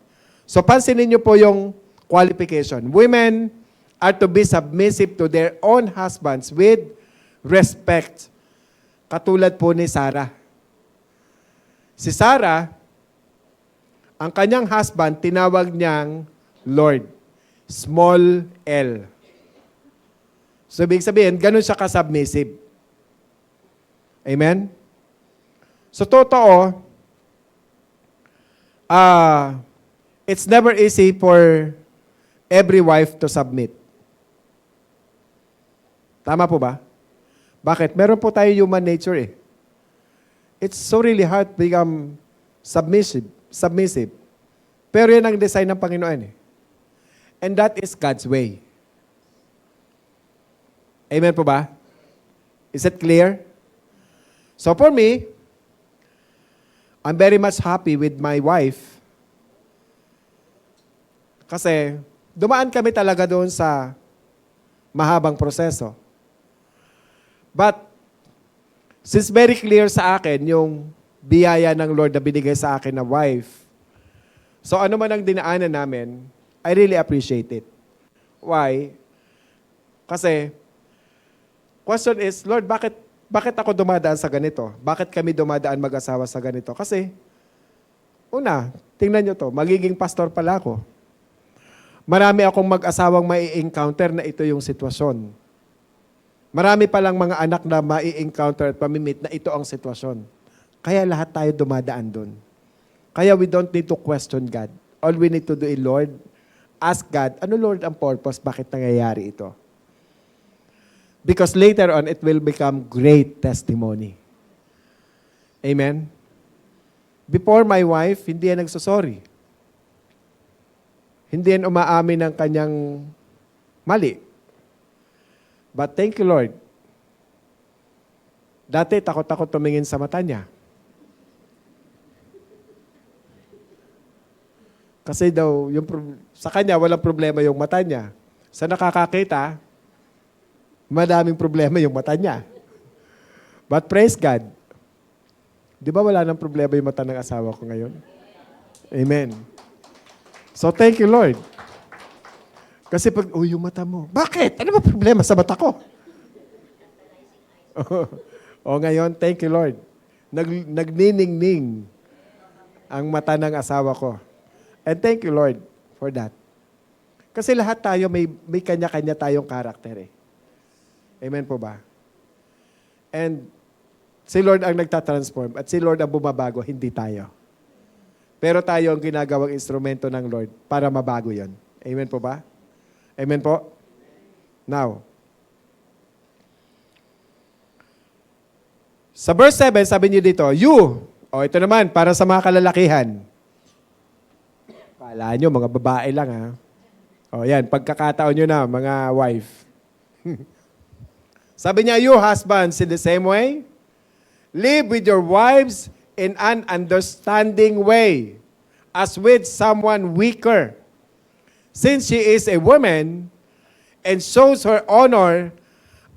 So pansinin niyo po yung qualification. Women are to be submissive to their own husbands with respect. Katulad po ni Sarah. Si Sarah, ang kanyang husband, tinawag niyang Lord. Small L. So, ibig sabihin, ganun siya ka-submissive. Amen? So, totoo, it's never easy for every wife to submit. Tama po ba? Bakit? Meron po tayo human nature eh. It's so really hard to become submissive. Pero yan ang design ng Panginoon eh. And that is God's way. Amen po ba? Is it clear? So for me, I'm very much happy with my wife. Kasi dumaan kami talaga doon sa mahabang proseso. But since very clear sa akin yung biyaya ng Lord na binigay sa akin na wife, so ano man ang dinaanan namin, I really appreciate it. Why? Kasi, question is, Lord, bakit ako dumadaan sa ganito? Bakit kami dumadaan mag-asawa sa ganito? Kasi, una, tingnan nyo to, magiging pastor pala ako. Marami akong mag-asawang mai-encounter na ito yung sitwasyon. Marami palang mga anak na mai-encounter at pamimit na ito ang sitwasyon. Kaya lahat tayo dumadaan doon. Kaya we don't need to question God. All we need to do is, Lord, ask God, ano Lord ang purpose? Bakit nangyayari ito? Because later on, it will become great testimony. Amen? Before my wife, hindi yan nagsosorry. Hindi yan umaamin ng kanyang mali. But thank you, Lord. Dati, takot-takot tumingin sa mata niya. Kasi daw, sa kanya, walang problema yung mata niya. Sa nakakakita, madaming problema yung mata niya. But praise God. Di ba wala nang problema yung mata ng asawa ko ngayon? Amen. So thank you, Lord. Kasi pag, yung mata mo. Bakit? Ano ba problema sa mata ko? Ngayon, thank you, Lord. Nagniningning ang mata ng asawa ko. And thank you, Lord, for that. Kasi lahat tayo may kanya-kanya tayong karakter eh. Amen po ba? And si Lord ang nagtatransform at si Lord ang bumabago, hindi tayo. Pero tayo ang ginagawang instrumento ng Lord para mabago yon. Amen po ba? Amen po? Now, sa verse 7, sabi niyo dito, ito naman, para sa mga kalalakihan. Kala nyo, mga babae lang ha. Yan, pagkakataon nyo na, mga wife. Sabi niya, you husbands, in the same way, live with your wives in an understanding way, as with someone weaker. Since she is a woman, and shows her honor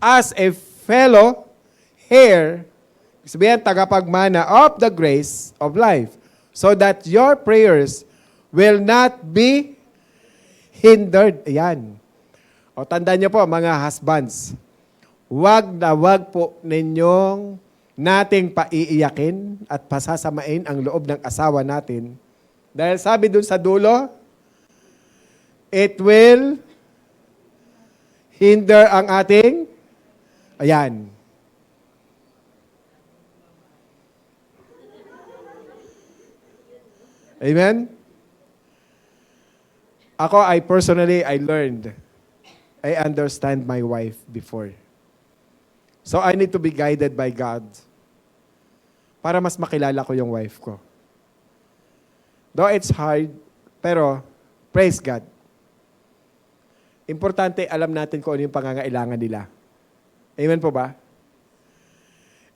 as a fellow heir, sabihin, tagapagmana of the grace of life, so that your prayers will not be hindered. Ayan. Tandaan niyo po, mga husbands, wag po ninyong nating paiiyakin at pasasamain ang loob ng asawa natin. Dahil sabi dun sa dulo, it will hinder ang ating, Amen? Ako, I learned. I understand my wife before. So I need to be guided by God para mas makilala ko yung wife ko. Though it's hard, pero praise God. Importante, alam natin kung ano yung pangangailangan nila. Amen po ba?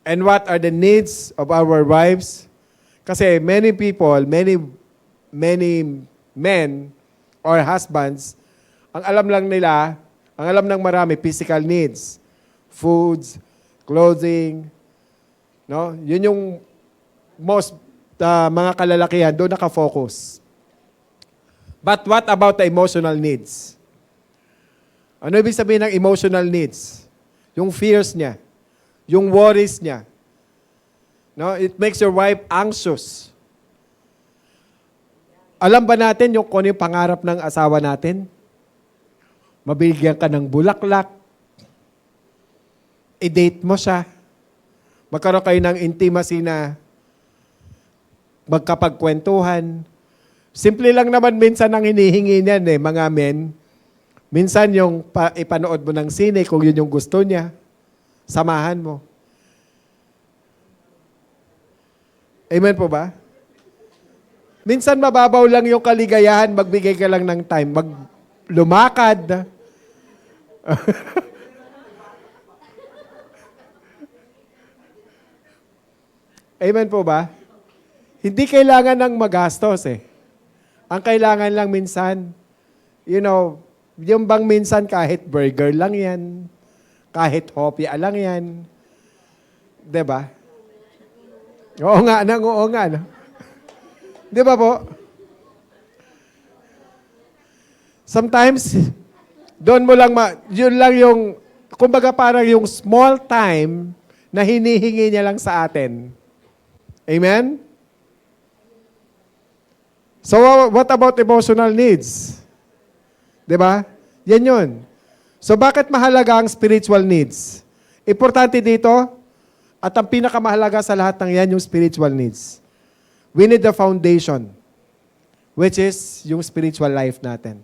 And what are the needs of our wives? Kasi many people, many men or husbands, ang alam lang nila, ang alam ng marami, physical needs, foods, clothing, no? Yun yung most mga kalalakihan, doon nakafocus. But what about the emotional needs? Ano ibig sabihin ng emotional needs? Yung fears niya, yung worries niya. No, it makes your wife anxious. Alam ba natin yung kung ano yung pangarap ng asawa natin? Mabigyan ka ng bulaklak, i-date mo siya, magkaroon kayo ng intimacy na magkapagkwentuhan. Simple lang naman minsan ang hinihingi niyan mga men. Minsan yung ipanood mo ng sine kung yun yung gusto niya, samahan mo. Amen po ba? Minsan mababaw lang yung kaligayahan, magbigay ka lang ng time, lumakad. Amen po ba? Hindi kailangan ng magastos Ang kailangan lang minsan, yung bang minsan kahit burger lang yan, kahit hopya lang yan. 'Di ba? Oo nga. No? 'Di ba po? Sometimes, doon mo lang, yun lang yung, kumbaga parang yung small time na hinihingi niya lang sa atin. Amen? So, what about emotional needs? 'Di ba? Yan yun. So, bakit mahalaga ang spiritual needs? Importante dito, at ang pinakamahalaga sa lahat ng yan, yung spiritual needs. We need the foundation, which is yung spiritual life natin.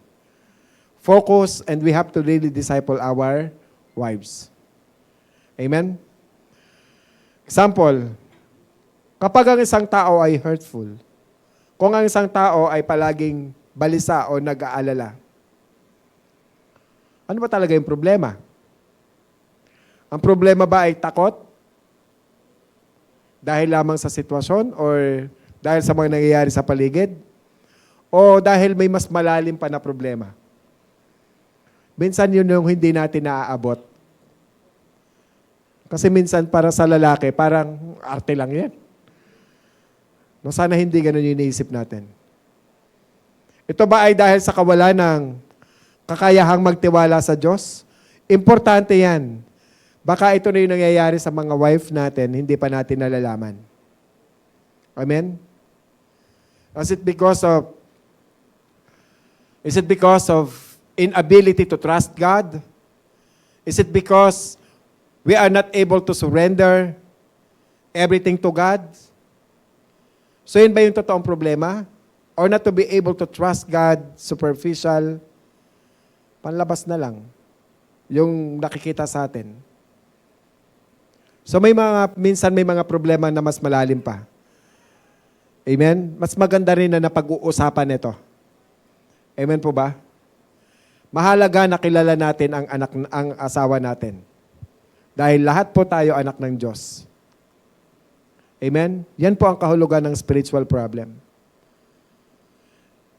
Focus, and we have to really disciple our wives. Amen? Example, kapag ang isang tao ay hurtful, kung ang isang tao ay palaging balisa o nag-aalala, ano ba talaga yung problema? Ang problema ba ay takot? Dahil lamang sa sitwasyon or dahil sa mga nangyayari sa paligid? O dahil may mas malalim pa na problema? Minsan yun yung hindi natin naaabot. Kasi minsan para sa lalaki, parang arte lang yan. No, sana hindi ganun yung iniisip natin. Ito ba ay dahil sa kawalan ng kakayahang magtiwala sa Diyos? Importante yan. Baka ito na yung nangyayari sa mga wife natin, hindi pa natin nalalaman. Amen? Is it because of inability to trust God? Is it because we are not able to surrender everything to God? So yun ba yung totoong problema? Or not to be able to trust God, superficial, panlabas na lang, yung nakikita sa atin. So minsan may mga problema na mas malalim pa. Amen? Mas maganda rin na napag-uusapan ito. Amen po ba? Mahalaga na kilala natin ang asawa natin. Dahil lahat po tayo anak ng Diyos. Amen? Yan po ang kahulugan ng spiritual problem.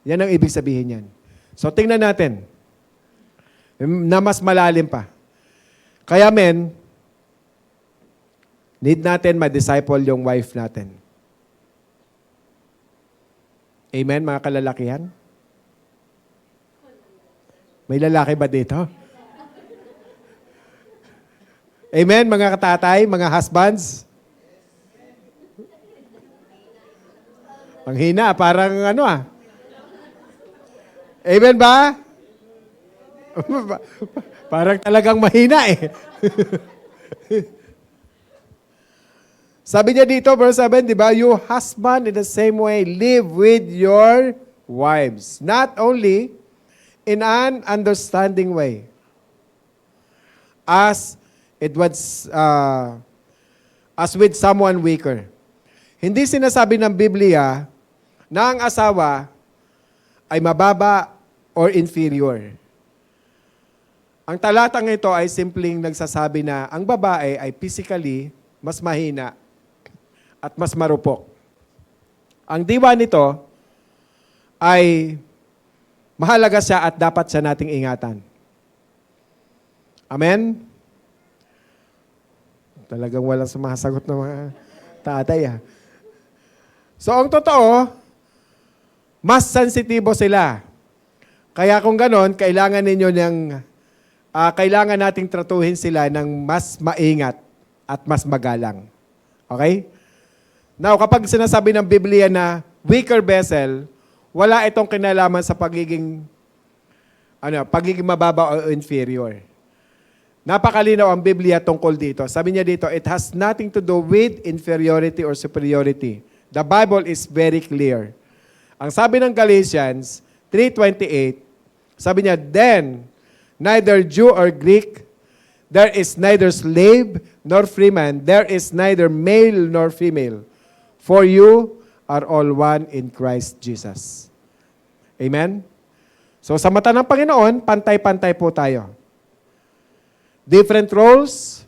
Yan ang ibig sabihin yan. So tingnan natin na mas malalim pa. Kaya need natin ma-disciple yung wife natin. Amen, mga kalalakihan? May lalaki ba dito? Amen, mga katatay, mga husbands? Ang hina, parang Amen ba? Parang talagang mahina Sabi niya dito, verse 7, di ba? You husband in the same way, live with your wives. Not only in an understanding way, as with someone weaker. Hindi sinasabi ng Biblia na ang asawa ay mababa or inferior. Ang talatang ito ay simpleng nagsasabi na ang babae ay physically mas mahina at mas marupok. Ang diwa nito ay mahalaga siya at dapat siya nating ingatan. Amen? Talagang walang sumasagot ng mga tatay So, ang totoo, mas sensitibo sila. Kaya kung ganon, kailangan ninyo kailangan nating tratuhin sila ng mas maingat at mas magalang. Okay? Now, kapag sinasabi ng Biblia na weaker vessel, wala itong kinalaman sa pagiging mababa o inferior. Napakalinaw ang Biblia tungkol dito. Sabi niya dito, it has nothing to do with inferiority or superiority. The Bible is very clear. Ang sabi ng Galatians 3:28, sabi niya, then, neither Jew or Greek, there is neither slave nor free man, there is neither male nor female, for you are all one in Christ Jesus. Amen? So sa mata ng Panginoon, pantay-pantay po tayo. Different roles,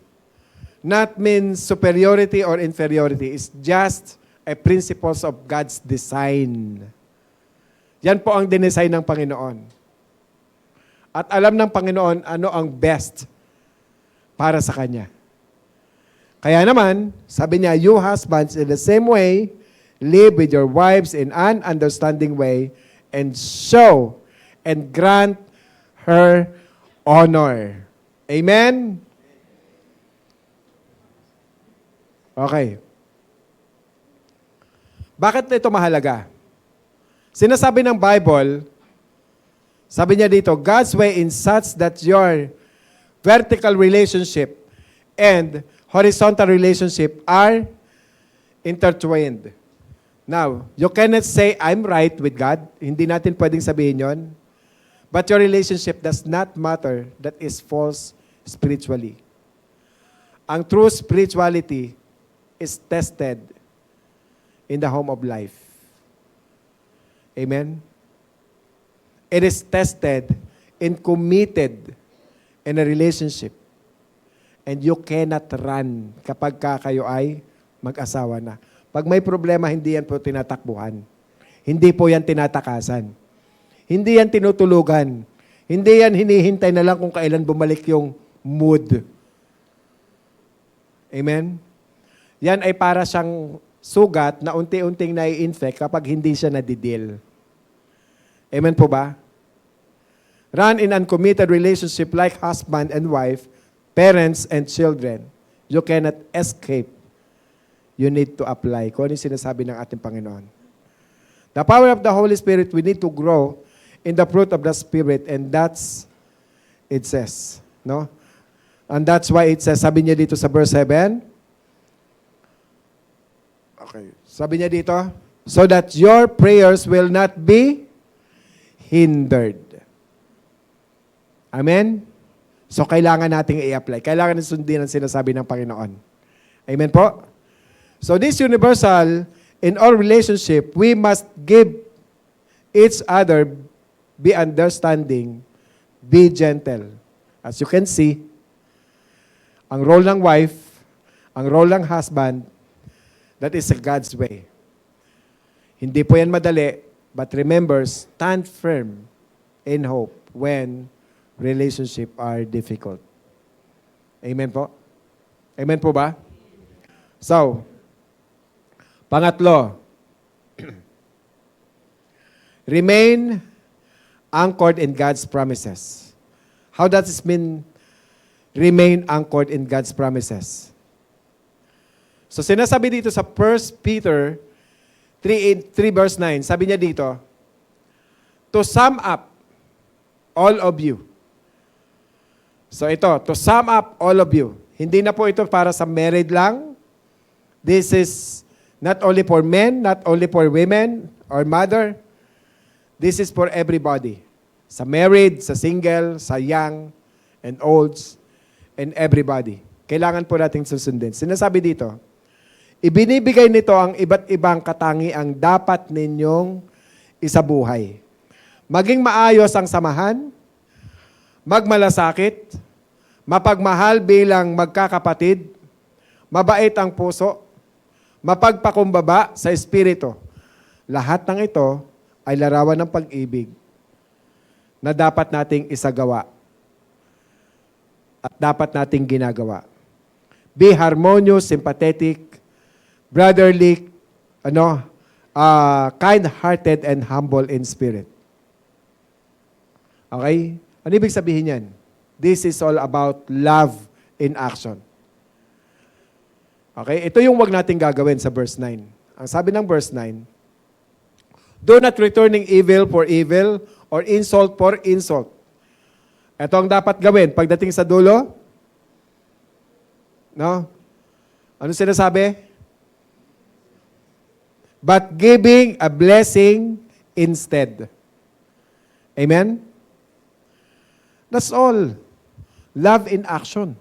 not means superiority or inferiority. It's just a principles of God's design. Yan po ang dinesign ng Panginoon. At alam ng Panginoon ano ang best para sa Kanya. Kaya naman, sabi niya, you husbands in the same way, live with your wives in an understanding way, and show and grant her honor. Amen? Okay. Bakit ito mahalaga? Sinasabi ng Bible, sabi niya dito, God's way in such that your vertical relationship and horizontal relationship are intertwined. Now, you cannot say, I'm right with God. Hindi natin pwedeng sabihin yon. But your relationship does not matter. That is false spiritually. Ang true spirituality is tested in the home of life. Amen? It is tested and committed in a relationship. And you cannot run kapag kayo ay mag-asawa na. Pag may problema, hindi yan po tinatakbuhan. Hindi po yan tinatakasan. Hindi yan tinutulugan. Hindi yan hinihintay na lang kung kailan bumalik yung mood. Amen? Yan ay para siyang sugat na unti-unting nai-infect kapag hindi siya nadidil. Amen po ba? Run in uncommitted relationship like husband and wife, parents and children. You cannot escape. You need to apply. Kung ano yung sinasabi ng ating Panginoon. The power of the Holy Spirit, we need to grow in the fruit of the Spirit, and that's, it says. No? And that's why it says, sabi niya dito sa verse 7, okay, sabi niya dito, so that your prayers will not be hindered. Amen? So, kailangan nating i-apply. Kailangan sundin ang sinasabi ng Panginoon. Amen po? So, this universal, in all relationship, we must give each other, be understanding, be gentle. As you can see, ang role ng wife, ang role ng husband, that is God's way. Hindi po yan madali, but remember, stand firm in hope when relationship are difficult. Amen po? Amen po ba? So, pangatlo, remain anchored in God's promises. How does this mean, remain anchored in God's promises? So, sinasabi dito sa 1 Peter 3 verse 9, sabi niya dito, to sum up all of you. So ito, to sum up all of you. Hindi na po ito para sa married lang. This is not only for men, not only for women or mother. This is for everybody. Sa married, sa single, sa young, and olds, and everybody. Kailangan po nating susundin. Sinasabi dito, ibinibigay nito ang iba't ibang katangiang dapat ninyong isabuhay. Maging maayos ang samahan, magmalasakit, mapagmahal bilang magkakapatid, mabait ang puso, mapagpakumbaba sa espiritu. Lahat ng ito ay larawan ng pag-ibig na dapat nating isagawa at dapat nating ginagawa. Be harmonious, sympathetic, brotherly, kind-hearted and humble in spirit. Okay? Ano ibig sabihin yan? This is all about love in action. Okay? Ito yung wag nating gagawin sa verse 9. Ang sabi ng verse 9, do not returning evil for evil or insult for insult. Ito ang dapat gawin pagdating sa dulo. No? Ano sinasabi? But giving a blessing instead. Amen? That's all. Love in action.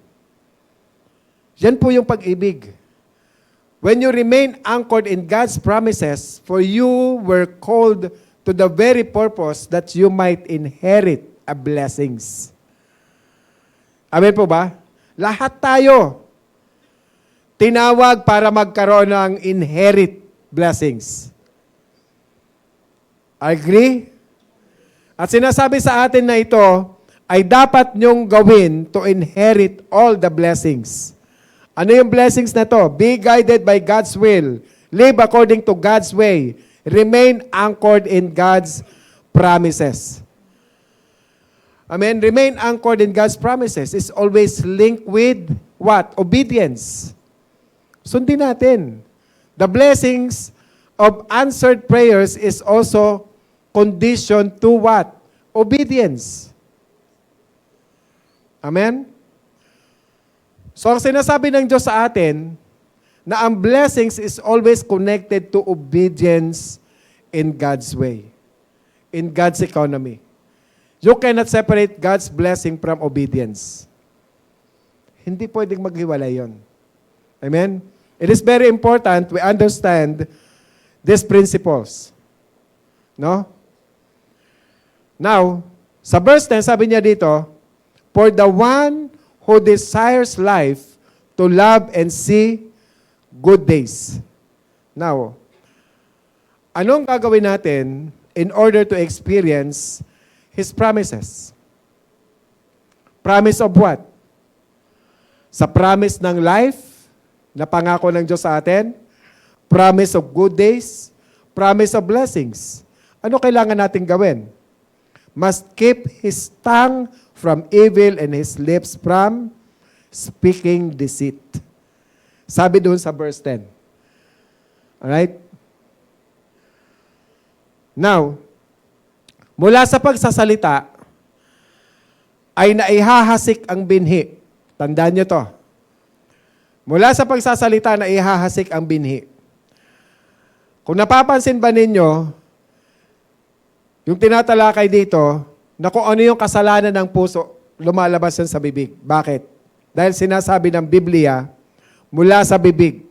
Yan po yung pag-ibig. When you remain anchored in God's promises, for you were called to the very purpose that you might inherit a blessings. Amen po ba? Lahat tayo tinawag para magkaroon ng inherit blessings. Agree? At sinasabi sa atin na ito ay dapat nyong gawin to inherit all the blessings. Ano yung blessings na to? Be guided by God's will. Live according to God's way. Remain anchored in God's promises. Amen? Remain anchored in God's promises is always linked with what? Obedience. Sundin natin. The blessings of answered prayers is also conditioned to what? Obedience. Amen? So, ang sinasabi ng Diyos sa atin, na ang blessings is always connected to obedience in God's way, in God's economy. You cannot separate God's blessing from obedience. Hindi pwedeng maghiwalay yon. Amen? It is very important we understand these principles. No? Now, sa verse 10, sabi niya dito, for the one who desires life to love and see good days. Now, anong gagawin natin in order to experience His promises? Promise of what? Sa promise ng life na pangako ng Diyos sa atin, promise of good days, promise of blessings. Ano kailangan natin gawin? Must keep his tongue from evil and his lips from speaking deceit. Sabi doon sa verse 10. Alright? Now, mula sa pagsasalita, ay naihahasik ang binhi. Tandaan nyo to. Mula sa pagsasalita, naihahasik ang binhi. Kung napapansin ba ninyo, yung tinatalakay dito, na kung ano yung kasalanan ng puso, lumalabas yan sa bibig. Bakit? Dahil sinasabi ng Biblia, mula sa bibig.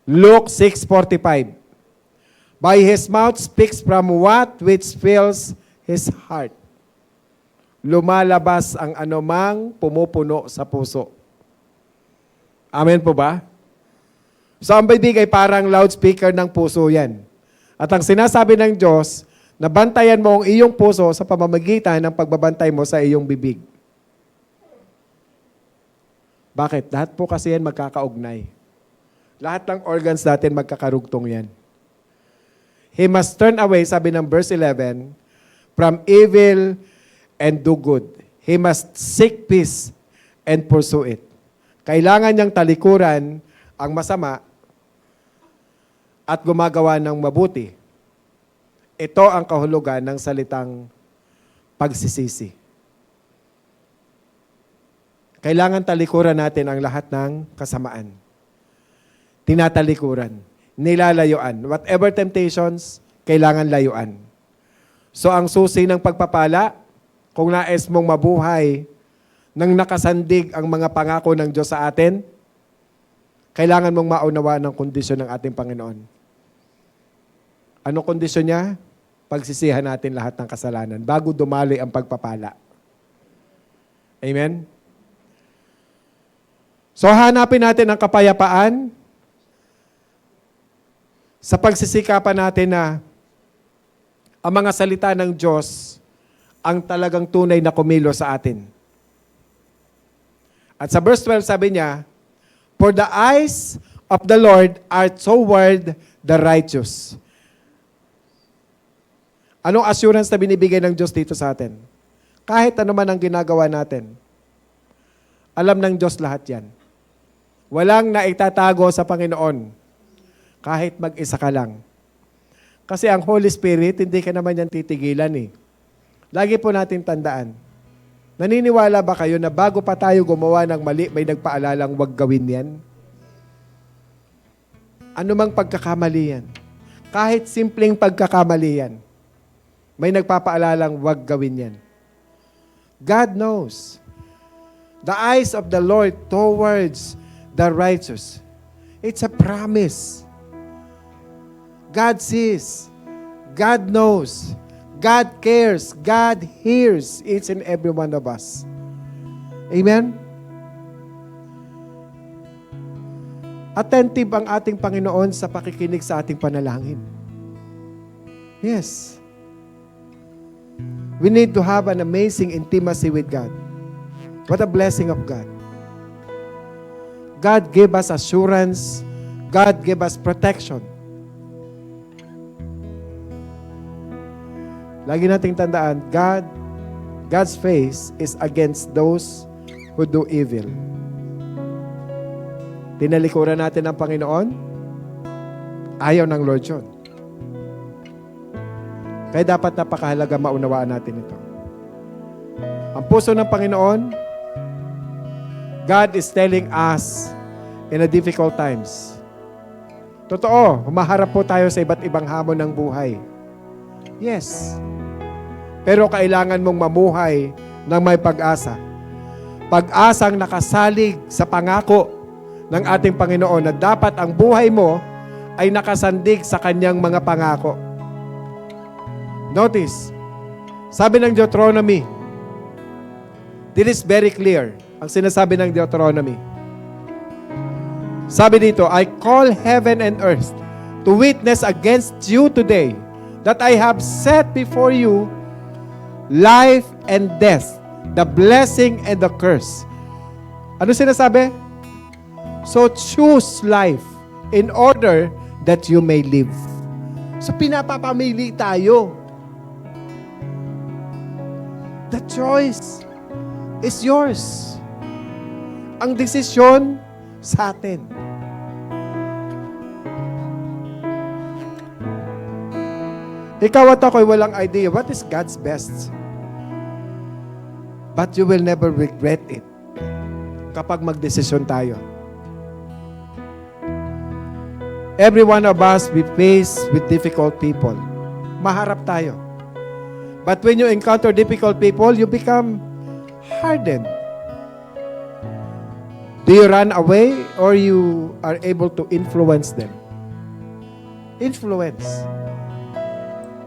Luke 6:45. By his mouth speaks from what which fills his heart. Lumalabas ang anumang pumupuno sa puso. Amen po ba? So ang bibig ay parang loudspeaker ng puso yan. At ang sinasabi ng Diyos, na bantayan mo ang iyong puso sa pamamagitan ng pagbabantay mo sa iyong bibig. Bakit? Lahat po kasi yan magkakaugnay. Lahat ng organs natin magkakarugtong yan. He must turn away, sabi ng verse 11, from evil and do good. He must seek peace and pursue it. Kailangan niyang talikuran ang masama at gumagawa ng mabuti. Ito ang kahulugan ng salitang pagsisisi. Kailangan talikuran natin ang lahat ng kasamaan. Tinatalikuran, nilalayuan. Whatever temptations, kailangan layuan. So ang susi ng pagpapala, kung nais mong mabuhay nang nakasandig ang mga pangako ng Diyos sa atin, kailangan mong maunawa ng kondisyon ng ating Panginoon. Ano kondisyon niya? Pagsisihan natin lahat ng kasalanan bago dumaloy ang pagpapala. Amen? So hanapin natin ang kapayapaan sa pagsisikapan natin na ang mga salita ng Diyos ang talagang tunay na kumilo sa atin. At sa verse 12 sabi niya, for the eyes of the Lord are toward the righteous. Anong assurance na binibigay ng Diyos dito sa atin? Kahit ano man ang ginagawa natin, alam ng Diyos lahat yan. Walang naitatago sa Panginoon, kahit mag-isa ka lang. Kasi ang Holy Spirit, hindi ka naman yan titigilan eh. Lagi po natin tandaan, naniniwala ba kayo na bago pa tayo gumawa ng mali, may nagpaalalang huwag gawin yan? Ano mang pagkakamali yan? Kahit simpleng pagkakamali yan, may nagpapaalalang huwag gawin yan. God knows. The eyes of the Lord towards the righteous. It's a promise. God sees. God knows. God cares. God hears each and every one of us. Amen? Attentive ang ating Panginoon sa pakikinig sa ating panalangin. Yes. We need to have an amazing intimacy with God. What a blessing of God. God gave us assurance. God gave us protection. Lagi nating tandaan, God's face is against those who do evil. Tinalikuran natin ang Panginoon, ayaw ng Lord yun. Kaya dapat napakahalaga maunawaan natin ito. Ang puso ng Panginoon, God is telling us in a difficult times. Totoo, humaharap po tayo sa iba't ibang hamon ng buhay. Yes. Pero kailangan mong mamuhay ng may pag-asa. Pag-asang nakasalig sa pangako ng ating Panginoon na dapat ang buhay mo ay nakasandig sa kanyang mga pangako. Notice, sabi ng Deuteronomy, this is very clear, ang sinasabi ng Deuteronomy. Sabi dito, I call heaven and earth to witness against you today that I have set before you life and death, the blessing and the curse. Ano sinasabi? So choose life in order that you may live. So pinapapamili tayo. The choice is yours. Ang desisyon sa atin. Ikaw at ako'y walang idea what is God's best. But you will never regret it kapag magdesisyon tayo. Every one of us we face with difficult people. Maharap tayo. But when you encounter difficult people, you become hardened. Do you run away or you are able to influence them? Influence.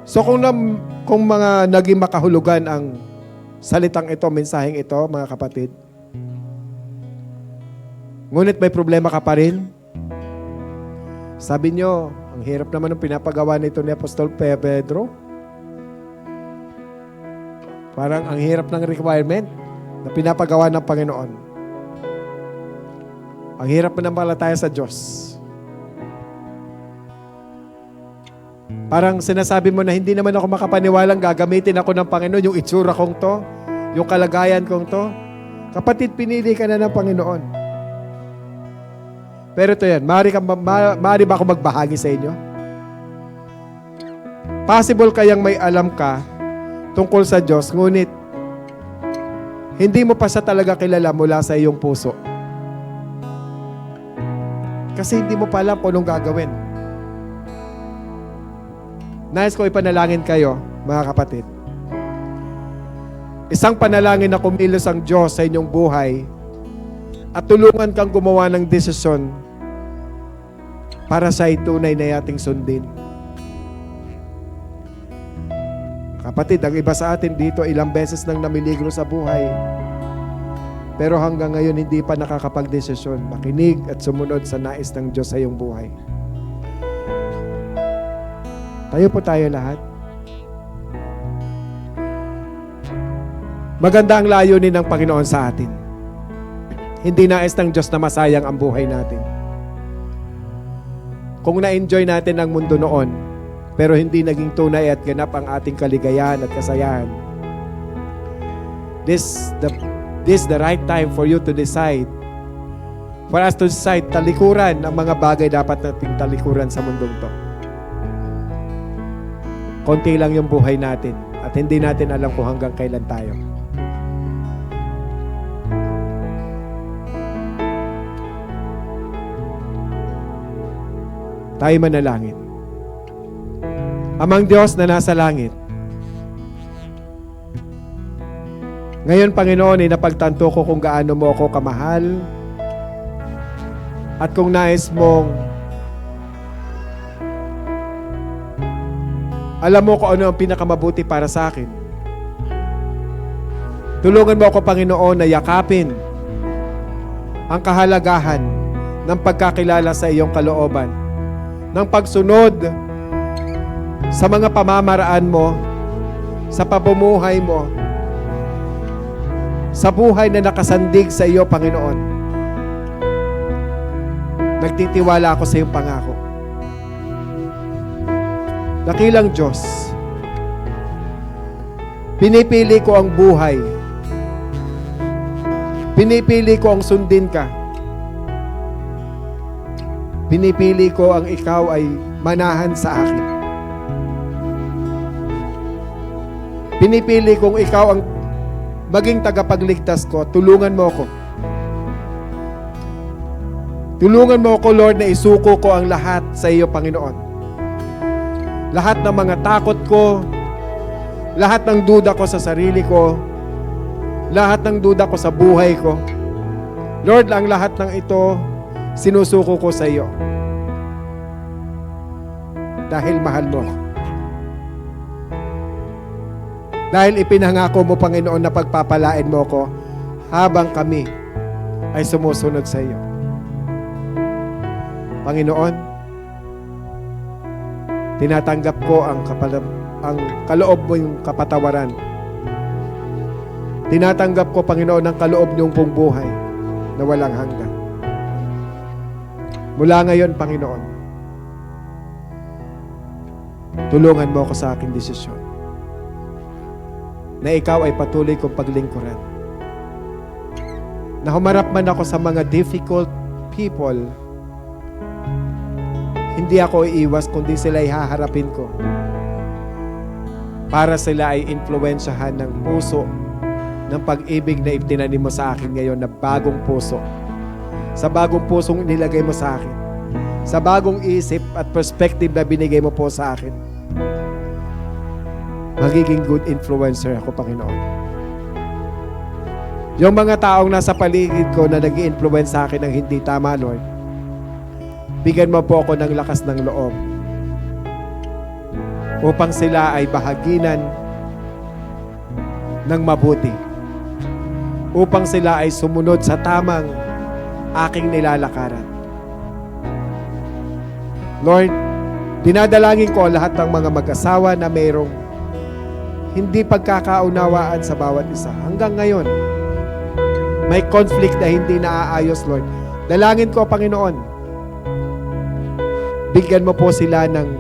So kung mga naging makahulugan ang salitang ito, mensaheng ito, mga kapatid, ngunit may problema ka pa rin, sabi nyo, ang hirap naman ng pinapagawa nito ni Apostol Pedro. Parang ang hirap ng requirement na pinapagawa ng Panginoon. Ang hirap manampalataya sa Diyos. Parang sinasabi mo na hindi naman ako makapaniwalang gagamitin ako ng Panginoon, yung itsura kong to, yung kalagayan kong to. Kapatid, pinili ka na ng Panginoon. Pero ito yan, maaari ba ako magbahagi sa inyo? Possible kayang may alam ka tungkol sa Diyos, ngunit hindi mo pa siya talaga kilala mula sa iyong puso. Kasi hindi mo pa alam kung anong gagawin. Nais ko ipanalangin kayo, mga kapatid. Isang panalangin na kumilos ang Diyos sa inyong buhay at tulungan kang gumawa ng desisyon para sa itunay na yating sundin. Kapatid, ang iba sa atin dito ilang beses nang namiligro sa buhay. Pero hanggang ngayon hindi pa nakakapagdesisyon, makinig at sumunod sa nais ng Diyos sa iyong buhay. Tayo po tayo lahat. Maganda ang layunin ng Panginoon sa atin. Hindi nais ng Diyos na masayang ang buhay natin. kung na-enjoy natin ang mundo noon, pero hindi naging tunay at ganap ang ating kaligayahan at kasayahan, this the right time for you to decide, for us to decide, talikuran ang mga bagay dapat nating talikuran sa mundong to. Konti lang yung buhay natin at hindi natin alam kung hanggang kailan tayo. Tayo manalangin. Amang Diyos na nasa langit, ngayon, Panginoon, napagtanto ko kung gaano mo ako kamahal at kung nais mong alam mo kung ano ang pinakamabuti para sa akin. Tulungan mo ako, Panginoon, na yakapin ang kahalagahan ng pagkakilala sa iyong kalooban, ng pagsunod sa mga pamamaraan mo, sa pamumuhay mo, sa buhay na nakasandig sa iyo, Panginoon. Nagtitiwala ako sa iyong pangako. Dakilang Diyos, pinipili ko ang buhay. Pinipili ko ang sundin ka. Pinipili ko ang ikaw ay manahan sa akin. Pinipili kong ikaw ang maging tagapagligtas ko. Tulungan mo ako. Tulungan mo ako, Lord, na isuko ko ang lahat sa iyo, Panginoon. Lahat ng mga takot ko, lahat ng duda ko sa sarili ko, lahat ng duda ko sa buhay ko. Lord, ang lahat ng ito, sinusuko ko sa iyo. Dahil mahal mo ako. Dahil ipinangako mo, Panginoon, na pagpapalain mo ko habang kami ay sumusunod sa iyo. Panginoon, tinatanggap ko ang kaloob mo yung kapatawaran. Tinatanggap ko, Panginoon, ang kaloob niyong pong buhay na walang hanggan. Mula ngayon, Panginoon, tulungan mo ako sa aking desisyon na ikaw ay patuloy kong paglingkuran. Na humarap man ako sa mga difficult people, hindi ako iiwas kundi sila ay haharapin ko para sila ay influensyahan ng puso ng pag-ibig na itinanim mo sa akin ngayon na bagong puso. Sa bagong pusong nilagay mo sa akin. Sa bagong isip at perspective na binigay mo po sa akin. Magiging good influencer ako, Panginoon. Yung mga taong nasa paligid ko na nag-i-influence sa akin ng hindi tama, Lord, bigyan mo po ako ng lakas ng loob upang sila ay bahaginan ng mabuti. Upang sila ay sumunod sa tamang aking nilalakaran. Lord, dinadalangin ko lahat ng mga mag-asawa na mayroong hindi pagkakaunawaan sa bawat isa. Hanggang ngayon, may conflict na hindi naaayos, Lord. Dalangin ko, Panginoon, bigyan mo po sila ng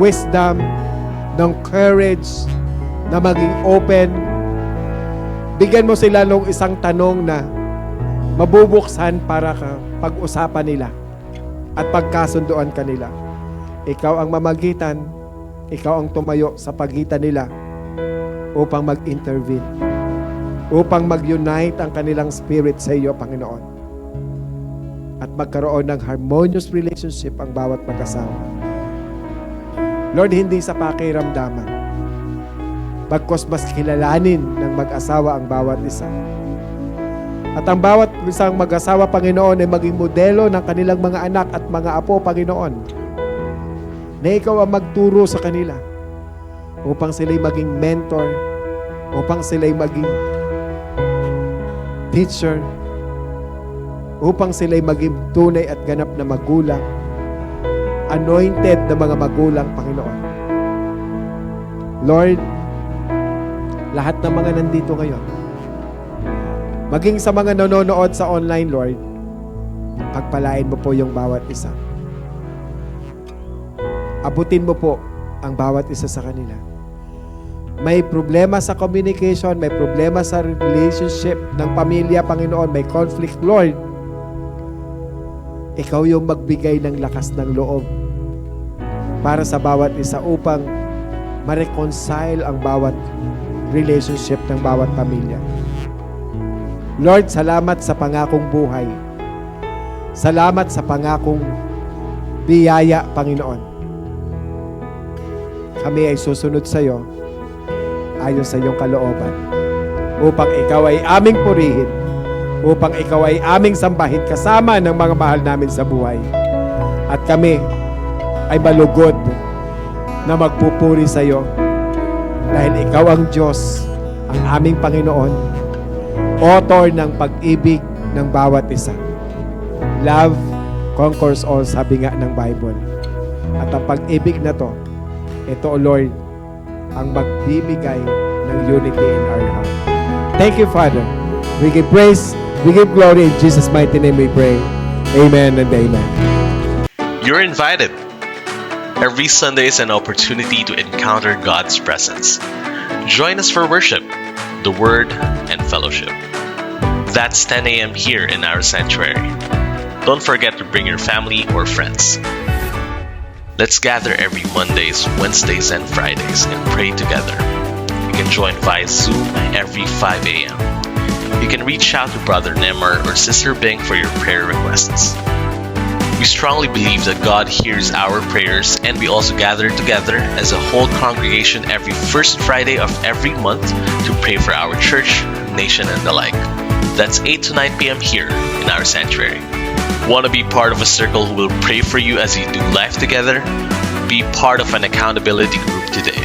wisdom, ng courage, na maging open. Bigyan mo sila ng isang tanong na mabubuksan para pag-usapan nila at pagkasunduan kanila. Ikaw ang mamagitan, ikaw ang tumayo sa pagitan nila upang mag-intervene, upang mag-unite ang kanilang spirit sa iyo, Panginoon, at magkaroon ng harmonious relationship ang bawat mag-asawa. Lord, hindi sa pakiramdaman, bagkus mas kilalanin ng mag-asawa ang bawat isa. At ang bawat isang mag-asawa, Panginoon, ay maging modelo ng kanilang mga anak at mga apo, Panginoon, na ikaw ang magturo sa kanila upang sila'y maging mentor, upang sila'y maging teacher, upang sila'y maging tunay at ganap na magulang, anointed na mga magulang, Panginoon. Lord, lahat ng mga nandito ngayon, maging sa mga nanonood sa online, Lord, Pagpalain mo po yung bawat isa. Abutin mo po ang bawat isa sa kanila. May problema sa communication, may problema sa relationship ng pamilya, Panginoon, may conflict, Lord. Ikaw yung magbigay ng lakas ng loob para sa bawat isa upang ma-reconcile ang bawat relationship ng bawat pamilya. Lord, salamat sa pangakong buhay. Salamat sa pangakong biyaya, Panginoon. Kami ay susunod sa iyo ayon sa iyong kalooban upang ikaw ay aming purihin, upang ikaw ay aming sambahin kasama ng mga mahal namin sa buhay. At kami ay malugod na magpupuri sa iyo dahil ikaw ang Diyos, ang aming Panginoon, author ng pag-ibig ng bawat isa. Love conquers all, sabi nga ng Bible. At ang pag-ibig na to, ito, O Lord, ang magbibigay ng unity in our heart. Thank you, Father. We give praise, we give glory. In Jesus' mighty name we pray. Amen and amen. You're invited. Every Sunday is an opportunity to encounter God's presence. Join us for worship, the Word, and fellowship. That's 10 a.m. here in our sanctuary. Don't forget to bring your family or friends. Let's gather every Mondays, Wednesdays, and Fridays and pray together. You can join via Zoom every 5 a.m. You can reach out to Brother Nemar or Sister Bing for your prayer requests. We strongly believe that God hears our prayers, and we also gather together as a whole congregation every first Friday of every month to pray for our church, nation, and the like. That's 8 to 9 p.m. here in our sanctuary. Want to be part of a circle who will pray for you as you do life together? Be part of an accountability group today.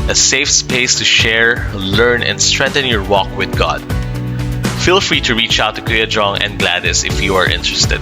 A safe space to share, learn, and strengthen your walk with God. Feel free to reach out to Kuya Jong and Gladys if you are interested.